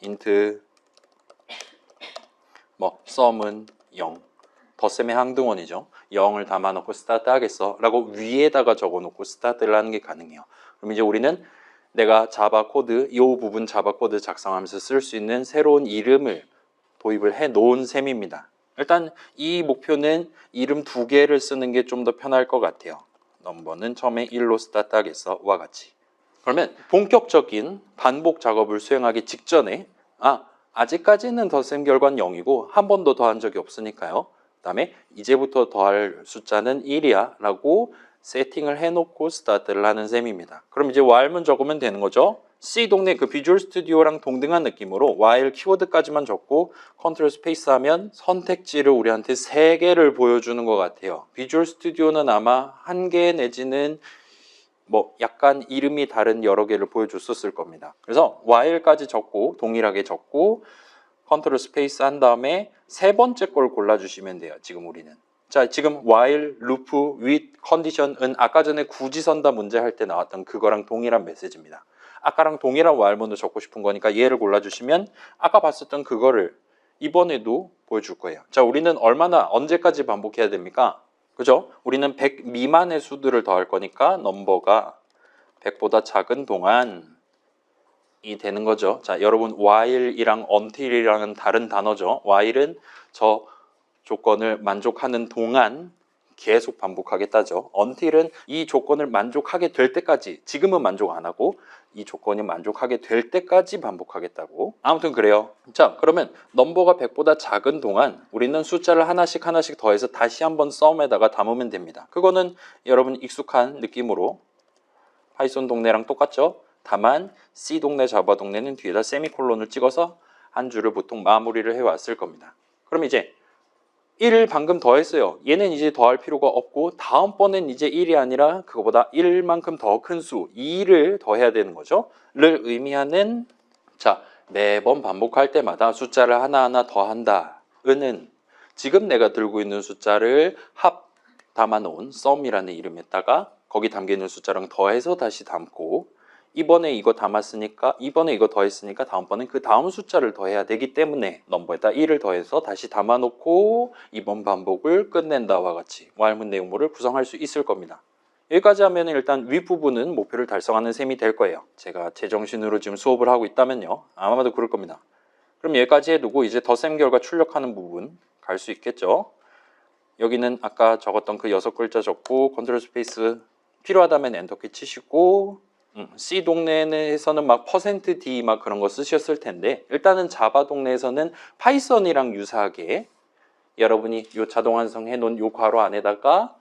int 뭐 sum은 0 덧셈의 항등원이죠. 0을 담아놓고 스타트 하겠어 라고 위에다가 적어놓고 스타트를 하는 게 가능해요. 그럼 이제 우리는 내가 자바 코드, 이 부분 자바 코드 작성하면서 쓸 수 있는 새로운 이름을 도입을 해 놓은 셈입니다. 일단 이 목표는 이름 2개를 쓰는 게 좀 더 편할 것 같아요. 넘버는 처음에 1로 스타트 하겠어 와 같이. 그러면 본격적인 반복 작업을 수행하기 직전에 아직까지는 덧셈 결과는 0이고 한 번도 더한 적이 없으니까요. 그 다음에 이제부터 더할 숫자는 1이야 라고 세팅을 해놓고 스타트를 하는 셈입니다. 그럼 이제 while문 적으면 되는 거죠. C 동네 그 비주얼 스튜디오랑 동등한 느낌으로 while 키워드까지만 적고 컨트롤 스페이스 하면 선택지를 우리한테 3개를 보여주는 것 같아요. 비주얼 스튜디오는 아마 1개 내지는 뭐 약간 이름이 다른 여러 개를 보여줬었을 겁니다. 그래서 while까지 적고 동일하게 적고 컨트롤 스페이스 한 다음에 세 번째 걸 골라주시면 돼요. 지금 우리는. 자, 지금 while, loop, with, condition은 아까 전에 굳이 선다 문제 할 때 나왔던 그거랑 동일한 메시지입니다. 아까랑 동일한 while문을 적고 싶은 거니까 얘를 골라주시면 아까 봤었던 그거를 이번에도 보여줄 거예요. 자, 우리는 얼마나 언제까지 반복해야 됩니까? 그죠? 우리는 100 미만의 수들을 더할 거니까 넘버가 100보다 작은 동안 이 되는 거죠. 자, 여러분 while이랑 until이랑은 다른 단어죠. while은 저 조건을 만족하는 동안 계속 반복하겠다죠. until은 이 조건을 만족하게 될 때까지, 지금은 만족 안 하고 이 조건이 만족하게 될 때까지 반복하겠다고. 아무튼 그래요. 자, 그러면 넘버가 100보다 작은 동안 우리는 숫자를 하나씩 더해서 다시 한번 sum에다가 담으면 됩니다. 그거는 여러분 익숙한 느낌으로 파이썬 동네랑 똑같죠. 다만 C 동네, 자바 동네는 뒤에다 세미콜론을 찍어서 한 줄을 보통 마무리를 해왔을 겁니다. 그럼 이제 1을 방금 더했어요. 얘는 이제 더할 필요가 없고 다음번엔 이제 1이 아니라 그거보다 1만큼 더 큰 수 2를 더해야 되는 거죠. 를 의미하는 자 매번 반복할 때마다 숫자를 하나하나 더한다. 은은 지금 내가 들고 있는 숫자를 담아놓은 sum이라는 이름에다가 거기 담겨있는 숫자랑 더해서 다시 담고 이번에 이거 담았으니까 이번에 이거 더했으니까 다음번엔 그 다음 숫자를 더해야 되기 때문에 넘버에다 1을 더해서 다시 담아놓고 이번 반복을 끝낸다와 같이 while문 내용물을 구성할 수 있을 겁니다. 여기까지 하면 일단 윗부분은 목표를 달성하는 셈이 될 거예요. 제가 제정신으로 지금 수업을 하고 있다면요. 아마도 그럴 겁니다. 그럼 여기까지 해두고 이제 덧셈 결과 출력하는 부분 갈 수 있겠죠. 여기는 아까 적었던 그 6글자 적고 컨트롤 스페이스 필요하다면 엔터키 치시고 C 동네에서는 막 %D 막 그런 거 쓰셨을 텐데 일단은 자바 동네에서는 파이썬이랑 유사하게 여러분이 이 자동 완성해 놓은 이 괄호 안에다가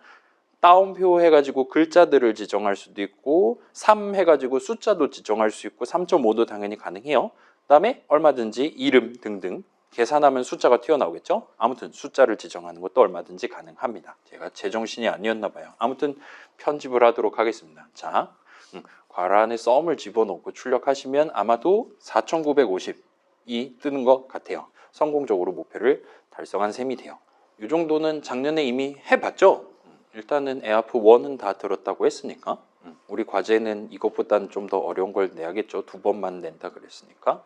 따옴표 해가지고 글자들을 지정할 수도 있고 3 해가지고 숫자도 지정할 수 있고 3.5도 당연히 가능해요. 그 다음에 얼마든지 이름 등등 계산하면 숫자가 튀어나오겠죠. 아무튼 숫자를 지정하는 것도 얼마든지 가능합니다. 제가 제정신이 아니었나 봐요. 아무튼 편집을 하도록 하겠습니다. 자, 괄호 안에 썸을 집어넣고 출력하시면 아마도 4950이 뜨는 것 같아요. 성공적으로 목표를 달성한 셈이 돼요. 이 정도는 작년에 이미 해봤죠. 일단은 에아프 1은 다 들었다고 했으니까 우리 과제는 이것보다는 좀 더 어려운 걸 내야겠죠. 2번만 낸다 그랬으니까.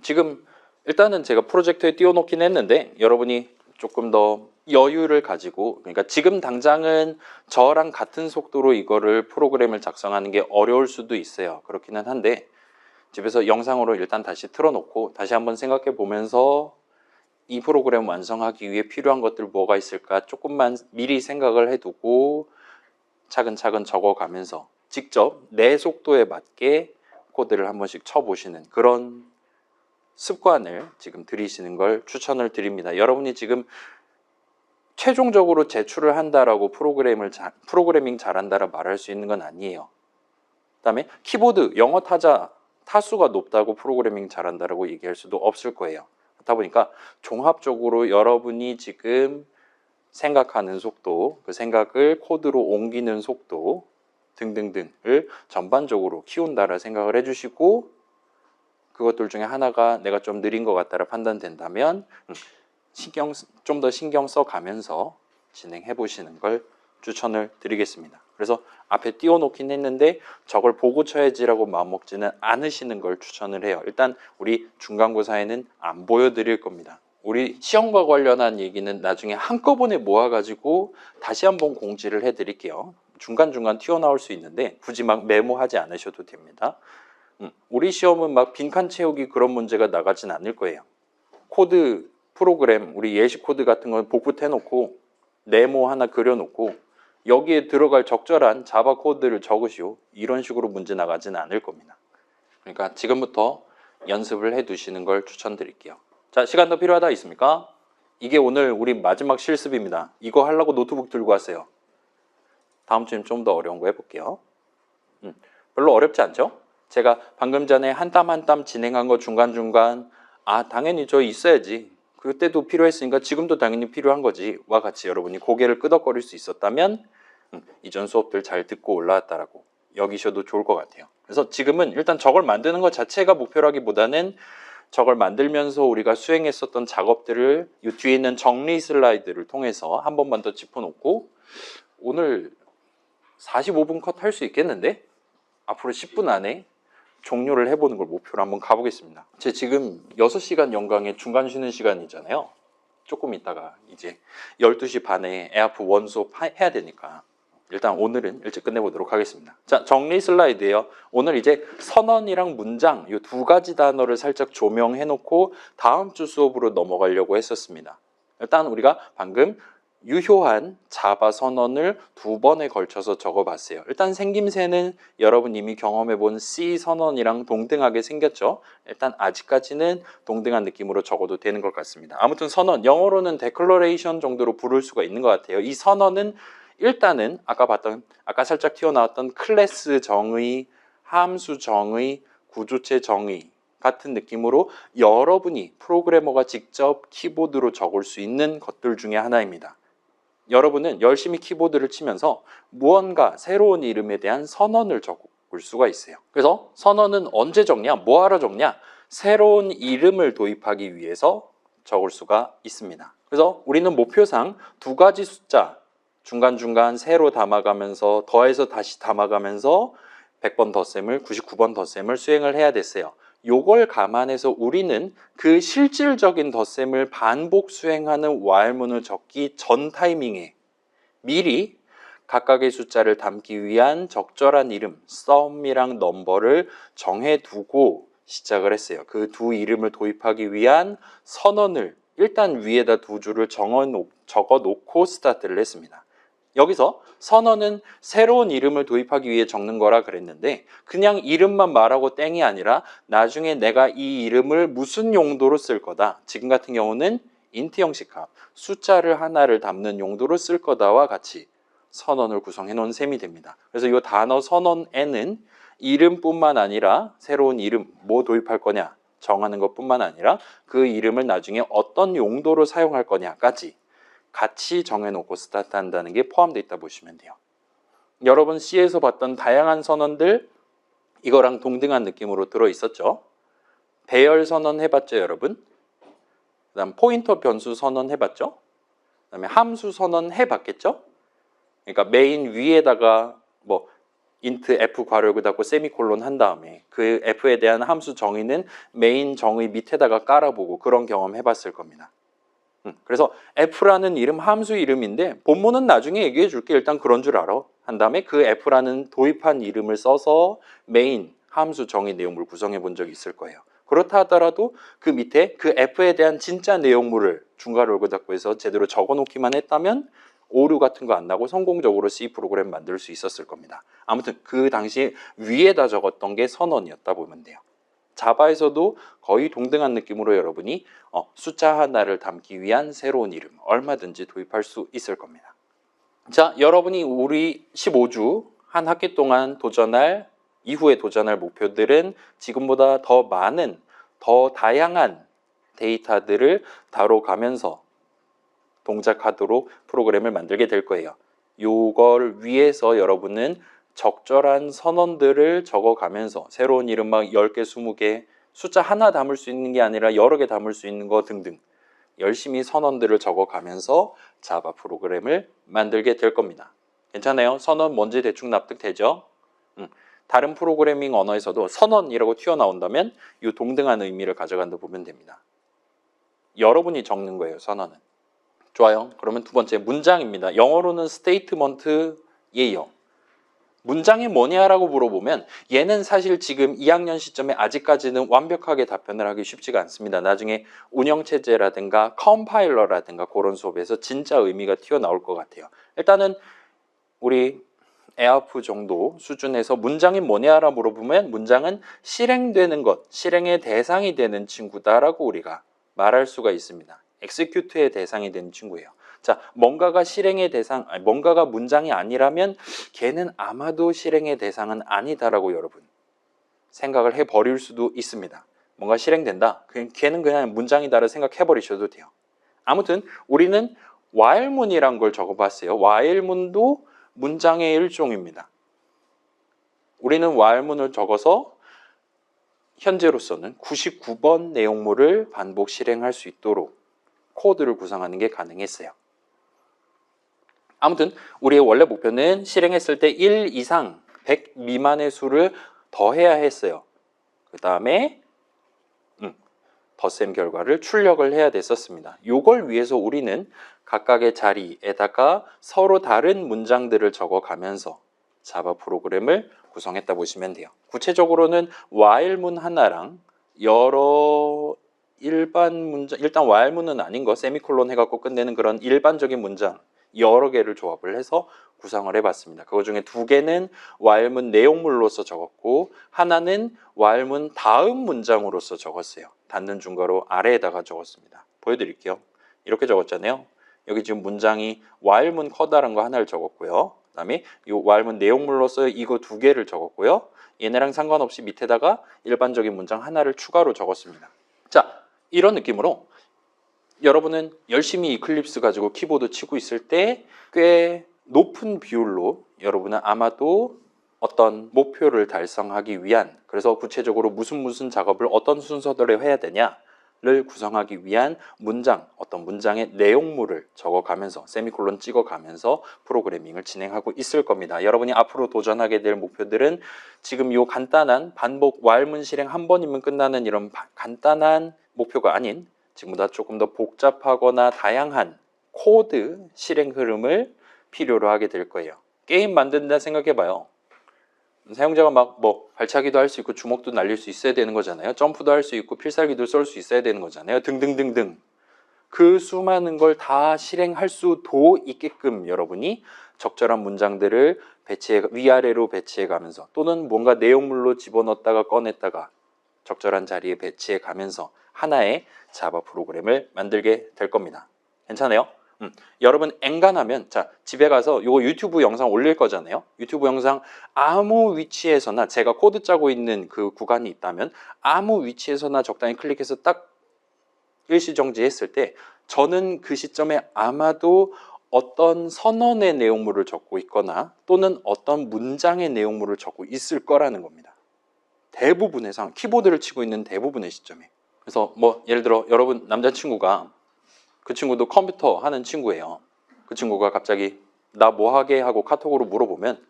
지금 일단은 제가 프로젝터에 띄워놓긴 했는데 여러분이 조금 더 여유를 가지고 그러니까 지금 당장은 저랑 같은 속도로 이거를 프로그램을 작성하는 게 어려울 수도 있어요. 그렇기는 한데 집에서 영상으로 일단 다시 틀어놓고 다시 한번 생각해 보면서 이 프로그램 완성하기 위해 필요한 것들 뭐가 있을까 조금만 미리 생각을 해두고 차근차근 적어가면서 직접 내 속도에 맞게 코드를 한 번씩 쳐보시는 그런 습관을 지금 들이시는 걸 추천을 드립니다. 여러분이 지금 최종적으로 제출을 한다라고 프로그래밍 잘한다라 말할 수 있는 건 아니에요. 그 다음에 키보드, 영어 타수가 높다고 프로그래밍 잘한다라고 얘기할 수도 없을 거예요. 그렇다 보니까 종합적으로 여러분이 지금 생각하는 속도, 그 생각을 코드로 옮기는 속도 등등등을 전반적으로 키운다라 생각을 해주시고 그것들 중에 하나가 내가 좀 느린 것 같다라 판단된다면 좀 더 신경 써가면서 진행해 보시는 걸 추천을 드리겠습니다. 그래서 앞에 띄워놓긴 했는데 저걸 보고 쳐야지라고 마음먹지는 않으시는 걸 추천을 해요. 일단 우리 중간고사에는 안 보여드릴 겁니다. 우리 시험과 관련한 얘기는 나중에 한꺼번에 모아가지고 다시 한번 공지를 해드릴게요. 중간중간 튀어나올 수 있는데 굳이 막 메모하지 않으셔도 됩니다. 우리 시험은 막 빈칸 채우기 그런 문제가 나가진 않을 거예요. 코드 프로그램, 우리 예시 코드 같은 건 복붙해놓고 네모 하나 그려놓고 여기에 들어갈 적절한 자바 코드를 적으시오. 이런 식으로 문제 나가지는 않을 겁니다. 그러니까 지금부터 연습을 해두시는 걸 추천드릴게요. 자, 시간 더 필요하다 있습니까? 이게 오늘 우리 마지막 실습입니다. 이거 하려고 노트북 들고 왔어요. 다음 주엔 좀 더 어려운 거 해볼게요. 별로 어렵지 않죠? 제가 방금 전에 한 땀 한 땀 진행한 거 중간중간 당연히 저 있어야지. 그때도 필요했으니까 지금도 당연히 필요한 거지. 와 같이 여러분이 고개를 끄덕거릴 수 있었다면 이전 수업들 잘 듣고 올라왔다라고 여기셔도 좋을 것 같아요. 그래서 지금은 일단 저걸 만드는 것 자체가 목표라기보다는 저걸 만들면서 우리가 수행했었던 작업들을 이 뒤에 있는 정리 슬라이드를 통해서 한 번만 더 짚어놓고 오늘 45분 컷 할 수 있겠는데? 앞으로 10분 안에 종료를 해보는 걸 목표로 한번 가보겠습니다. 제 지금 6시간 연강의 중간 쉬는 시간이잖아요. 조금 있다가 이제 12시 반에 에아프 1 수업 해야 되니까 일단 오늘은 일찍 끝내보도록 하겠습니다. 자, 정리 슬라이드예요. 오늘 이제 선언이랑 문장 이 두 가지 단어를 살짝 조명해놓고 다음 주 수업으로 넘어가려고 했었습니다. 일단 우리가 방금 유효한 자바 선언을 2번에 걸쳐서 적어봤어요. 일단 생김새는 여러분 이미 경험해본 C 선언이랑 동등하게 생겼죠. 일단 아직까지는 동등한 느낌으로 적어도 되는 것 같습니다. 아무튼 선언, 영어로는 declaration 정도로 부를 수가 있는 것 같아요. 이 선언은 일단은 아까 살짝 튀어나왔던 클래스 정의, 함수 정의, 구조체 정의 같은 느낌으로 여러분이 프로그래머가 직접 키보드로 적을 수 있는 것들 중에 하나입니다. 여러분은 열심히 키보드를 치면서 무언가 새로운 이름에 대한 선언을 적을 수가 있어요. 그래서 선언은 언제 적냐? 뭐하러 적냐? 새로운 이름을 도입하기 위해서 적을 수가 있습니다. 그래서 우리는 목표상 두 가지 숫자, 중간중간 세로 담아가면서 더해서 다시 담아가면서 100번 덧셈을 99번 덧셈을 수행을 해야 됐어요. 요걸 감안해서 우리는 그 실질적인 덧셈을 반복 수행하는 while문을 적기 전 타이밍에 미리 각각의 숫자를 담기 위한 적절한 이름 sum이랑 number를 정해두고 시작을 했어요. 그 두 이름을 도입하기 위한 선언을 일단 위에다 두 줄을 적어놓고 스타트를 했습니다. 여기서 선언은 새로운 이름을 도입하기 위해 적는 거라 그랬는데 그냥 이름만 말하고 땡이 아니라 나중에 내가 이 이름을 무슨 용도로 쓸 거다. 지금 같은 경우는 인트 형식 합, 숫자를 하나를 담는 용도로 쓸 거다와 같이 선언을 구성해 놓은 셈이 됩니다. 그래서 이 단어 선언에는 이름뿐만 아니라 새로운 이름 뭐 도입할 거냐 정하는 것뿐만 아니라 그 이름을 나중에 어떤 용도로 사용할 거냐까지 같이 정해놓고 스타트한다는 게 포함되어 있다 보시면 돼요. 여러분 C에서 봤던 다양한 선언들 이거랑 동등한 느낌으로 들어있었죠. 배열 선언 해봤죠 여러분? 그 다음 포인터 변수 선언 해봤죠? 그 다음에 함수 선언 해봤겠죠? 그러니까 메인 위에다가 뭐 int f 괄호 닫고 세미콜론 한 다음에 그 f에 대한 함수 정의는 메인 정의 밑에다가 깔아보고 그런 경험 해봤을 겁니다. 그래서 f라는 이름 함수 이름인데 본문은 나중에 얘기해 줄게. 일단 그런 줄 알아. 한 다음에 그 f라는 도입한 이름을 써서 메인 함수 정의 내용물 구성해 본 적이 있을 거예요. 그렇다 하더라도 그 밑에 그 f에 대한 진짜 내용물을 중괄호 열고 닫고 해서 제대로 적어 놓기만 했다면 오류 같은 거 안 나고 성공적으로 C 프로그램 만들 수 있었을 겁니다. 아무튼 그 당시 위에다 적었던 게 선언이었다 보면 돼요. 자바에서도 거의 동등한 느낌으로 여러분이 숫자 하나를 담기 위한 새로운 이름 얼마든지 도입할 수 있을 겁니다. 자, 여러분이 우리 15주 한 학기 동안 도전할 이후에 도전할 목표들은 지금보다 더 많은 더 다양한 데이터들을 다뤄가면서 동작하도록 프로그램을 만들게 될 거예요. 요걸 위해서 여러분은 적절한 선언들을 적어가면서 새로운 이름 막 10개, 20개 숫자 하나 담을 수 있는 게 아니라 여러 개 담을 수 있는 거 등등 열심히 선언들을 적어가면서 자바 프로그램을 만들게 될 겁니다. 괜찮아요? 선언 뭔지 대충 납득되죠? 다른 프로그래밍 언어에서도 선언이라고 튀어나온다면 이 동등한 의미를 가져간다 보면 됩니다. 여러분이 적는 거예요, 선언은. 좋아요. 그러면 두 번째 문장입니다. 영어로는 스테이트먼트예요. 문장이 뭐냐라고 물어보면 얘는 사실 지금 2학년 시점에 아직까지는 완벽하게 답변을 하기 쉽지가 않습니다. 나중에 운영체제라든가 컴파일러라든가 그런 수업에서 진짜 의미가 튀어나올 것 같아요. 일단은 우리 에아프 정도 수준에서 문장이 뭐냐라고 물어보면 문장은 실행되는 것, 실행의 대상이 되는 친구다라고 우리가 말할 수가 있습니다. execute의 대상이 되는 친구예요. 자, 뭔가가 실행의 대상, 뭔가가 문장이 아니라면 걔는 아마도 실행의 대상은 아니다라고 여러분 생각을 해버릴 수도 있습니다. 뭔가 실행된다. 걔는 그냥 문장이다라고 생각해버리셔도 돼요. 아무튼 우리는 while문이란 걸 적어봤어요. while문도 문장의 일종입니다. 우리는 while문을 적어서 현재로서는 99번 내용물을 반복 실행할 수 있도록 코드를 구성하는 게 가능했어요. 아무튼 우리의 원래 목표는 실행했을 때 1 이상 100 미만의 수를 더해야 했어요. 그 다음에 덧셈 결과를 출력을 해야 됐었습니다. 이걸 위해서 우리는 각각의 자리에다가 서로 다른 문장들을 적어가면서 자바 프로그램을 구성했다 보시면 돼요. 구체적으로는 while문 하나랑 여러 일반 문장, 일단 while문은 아닌 거 세미콜론 해갖고 끝내는 그런 일반적인 문장 여러 개를 조합을 해서 구성을 해봤습니다. 그 중에 2개는 while문 내용물로서 적었고 하나는 while문 다음 문장으로서 적었어요. 닫는 중괄호 아래에다가 적었습니다. 보여드릴게요. 이렇게 적었잖아요. 여기 지금 문장이 while문 커다란 거 하나를 적었고요. 그 다음에 이 while문 내용물로서 이거 2개를 적었고요. 얘네랑 상관없이 밑에다가 일반적인 문장 하나를 추가로 적었습니다. 자, 이런 느낌으로 여러분은 열심히 이클립스 가지고 키보드 치고 있을 때 꽤 높은 비율로 여러분은 아마도 어떤 목표를 달성하기 위한 그래서 구체적으로 무슨 작업을 어떤 순서대로 해야 되냐 를 구성하기 위한 문장, 어떤 문장의 내용물을 적어가면서 세미콜론 찍어가면서 프로그래밍을 진행하고 있을 겁니다. 여러분이 앞으로 도전하게 될 목표들은 지금 이 간단한 반복 왈문 실행 한 번이면 끝나는 이런 간단한 목표가 아닌 지금보다 조금 더 복잡하거나 다양한 코드 실행 흐름을 필요로 하게 될 거예요. 게임 만든다 생각해봐요. 사용자가 막 발차기도 할 수 있고 주먹도 날릴 수 있어야 되는 거잖아요. 점프도 할 수 있고 필살기도 쏠 수 있어야 되는 거잖아요. 등등등등. 그 수많은 걸 다 실행할 수도 있게끔 여러분이 적절한 문장들을 위아래로 배치해 가면서 또는 뭔가 내용물로 집어넣었다가 꺼냈다가 적절한 자리에 배치해 가면서 하나의 자바 프로그램을 만들게 될 겁니다. 괜찮아요? 여러분 엔간하면 집에 가서 요 유튜브 영상 올릴 거잖아요. 유튜브 영상 아무 위치에서나 제가 코드 짜고 있는 그 구간이 있다면 아무 위치에서나 적당히 클릭해서 딱 일시정지 했을 때 저는 그 시점에 아마도 어떤 선언의 내용물을 적고 있거나 또는 어떤 문장의 내용물을 적고 있을 거라는 겁니다. 대부분의 상황, 키보드를 치고 있는 대부분의 시점에. 그래서 예를 들어 여러분 남자친구가 그 친구도 컴퓨터 하는 친구예요. 그 친구가 갑자기 나 뭐 하게 하고 카톡으로 물어보면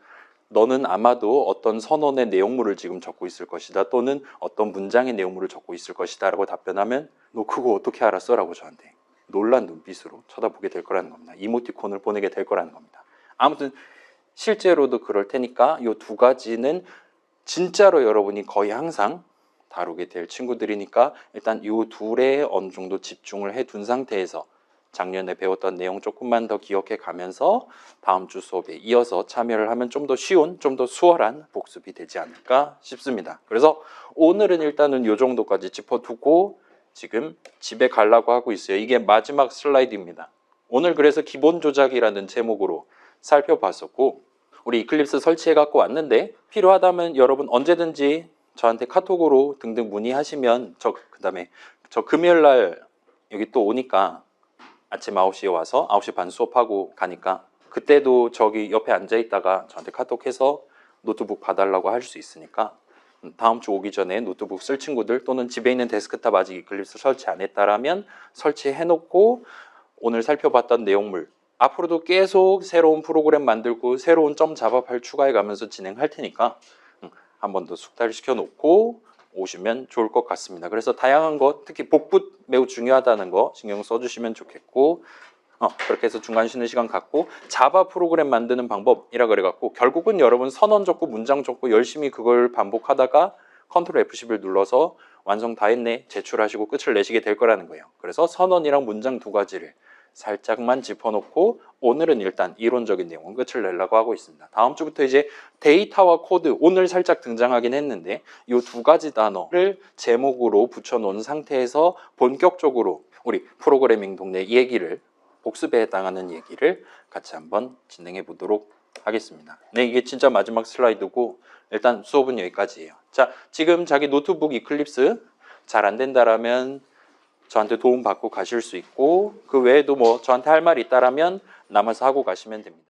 너는 아마도 어떤 선언의 내용물을 지금 적고 있을 것이다 또는 어떤 문장의 내용물을 적고 있을 것이다 라고 답변하면 너 그거 어떻게 알았어? 라고 저한테 놀란 눈빛으로 쳐다보게 될 거라는 겁니다. 이모티콘을 보내게 될 거라는 겁니다. 아무튼 실제로도 그럴 테니까 이 두 가지는 진짜로 여러분이 거의 항상 다루게 될 친구들이니까 일단 이 둘에 어느 정도 집중을 해둔 상태에서 작년에 배웠던 내용 조금만 더 기억해 가면서 다음 주 수업에 이어서 참여를 하면 좀 더 쉬운, 좀 더 수월한 복습이 되지 않을까 싶습니다. 그래서 오늘은 일단은 이 정도까지 짚어두고 지금 집에 가려고 하고 있어요. 이게 마지막 슬라이드입니다. 오늘 그래서 기본 조작이라는 제목으로 살펴봤었고 우리 이클립스 설치해 갖고 왔는데 필요하다면 여러분 언제든지 저한테 카톡으로 등등 문의하시면 그다음에 저 금요일 날 여기 또 오니까 아침 9시에 와서 9시 반 수업하고 가니까 그때도 저기 옆에 앉아 있다가 저한테 카톡해서 노트북 봐달라고 할 수 있으니까 다음 주 오기 전에 노트북 쓸 친구들 또는 집에 있는 데스크탑 아직 이클립스 설치 안 했다라면 설치해 놓고 오늘 살펴봤던 내용물 앞으로도 계속 새로운 프로그램 만들고 새로운 점 자바 파일 추가해 가면서 진행할 테니까 한 번 더 숙달시켜 놓고 오시면 좋을 것 같습니다. 그래서 다양한 것, 특히 복붙 매우 중요하다는 거 신경 써주시면 좋겠고 그렇게 해서 중간 쉬는 시간 갖고 자바 프로그램 만드는 방법이라 그래갖고 결국은 여러분 선언 적고 문장 적고 열심히 그걸 반복하다가 컨트롤 F11 눌러서 완성 다 했네 제출하시고 끝을 내시게 될 거라는 거예요. 그래서 선언이랑 문장 두 가지를 살짝만 짚어놓고 오늘은 일단 이론적인 내용은 끝을 내려고 하고 있습니다. 다음 주부터 이제 데이터와 코드 오늘 살짝 등장하긴 했는데 이 두 가지 단어를 제목으로 붙여놓은 상태에서 본격적으로 우리 프로그래밍 동네 얘기를 복습에 해당하는 얘기를 같이 한번 진행해 보도록 하겠습니다. 네, 이게 진짜 마지막 슬라이드고 일단 수업은 여기까지예요. 자, 지금 자기 노트북 이클립스 잘 안 된다라면 저한테 도움 받고 가실 수 있고 그 외에도 저한테 할 말이 있다라면 남아서 하고 가시면 됩니다.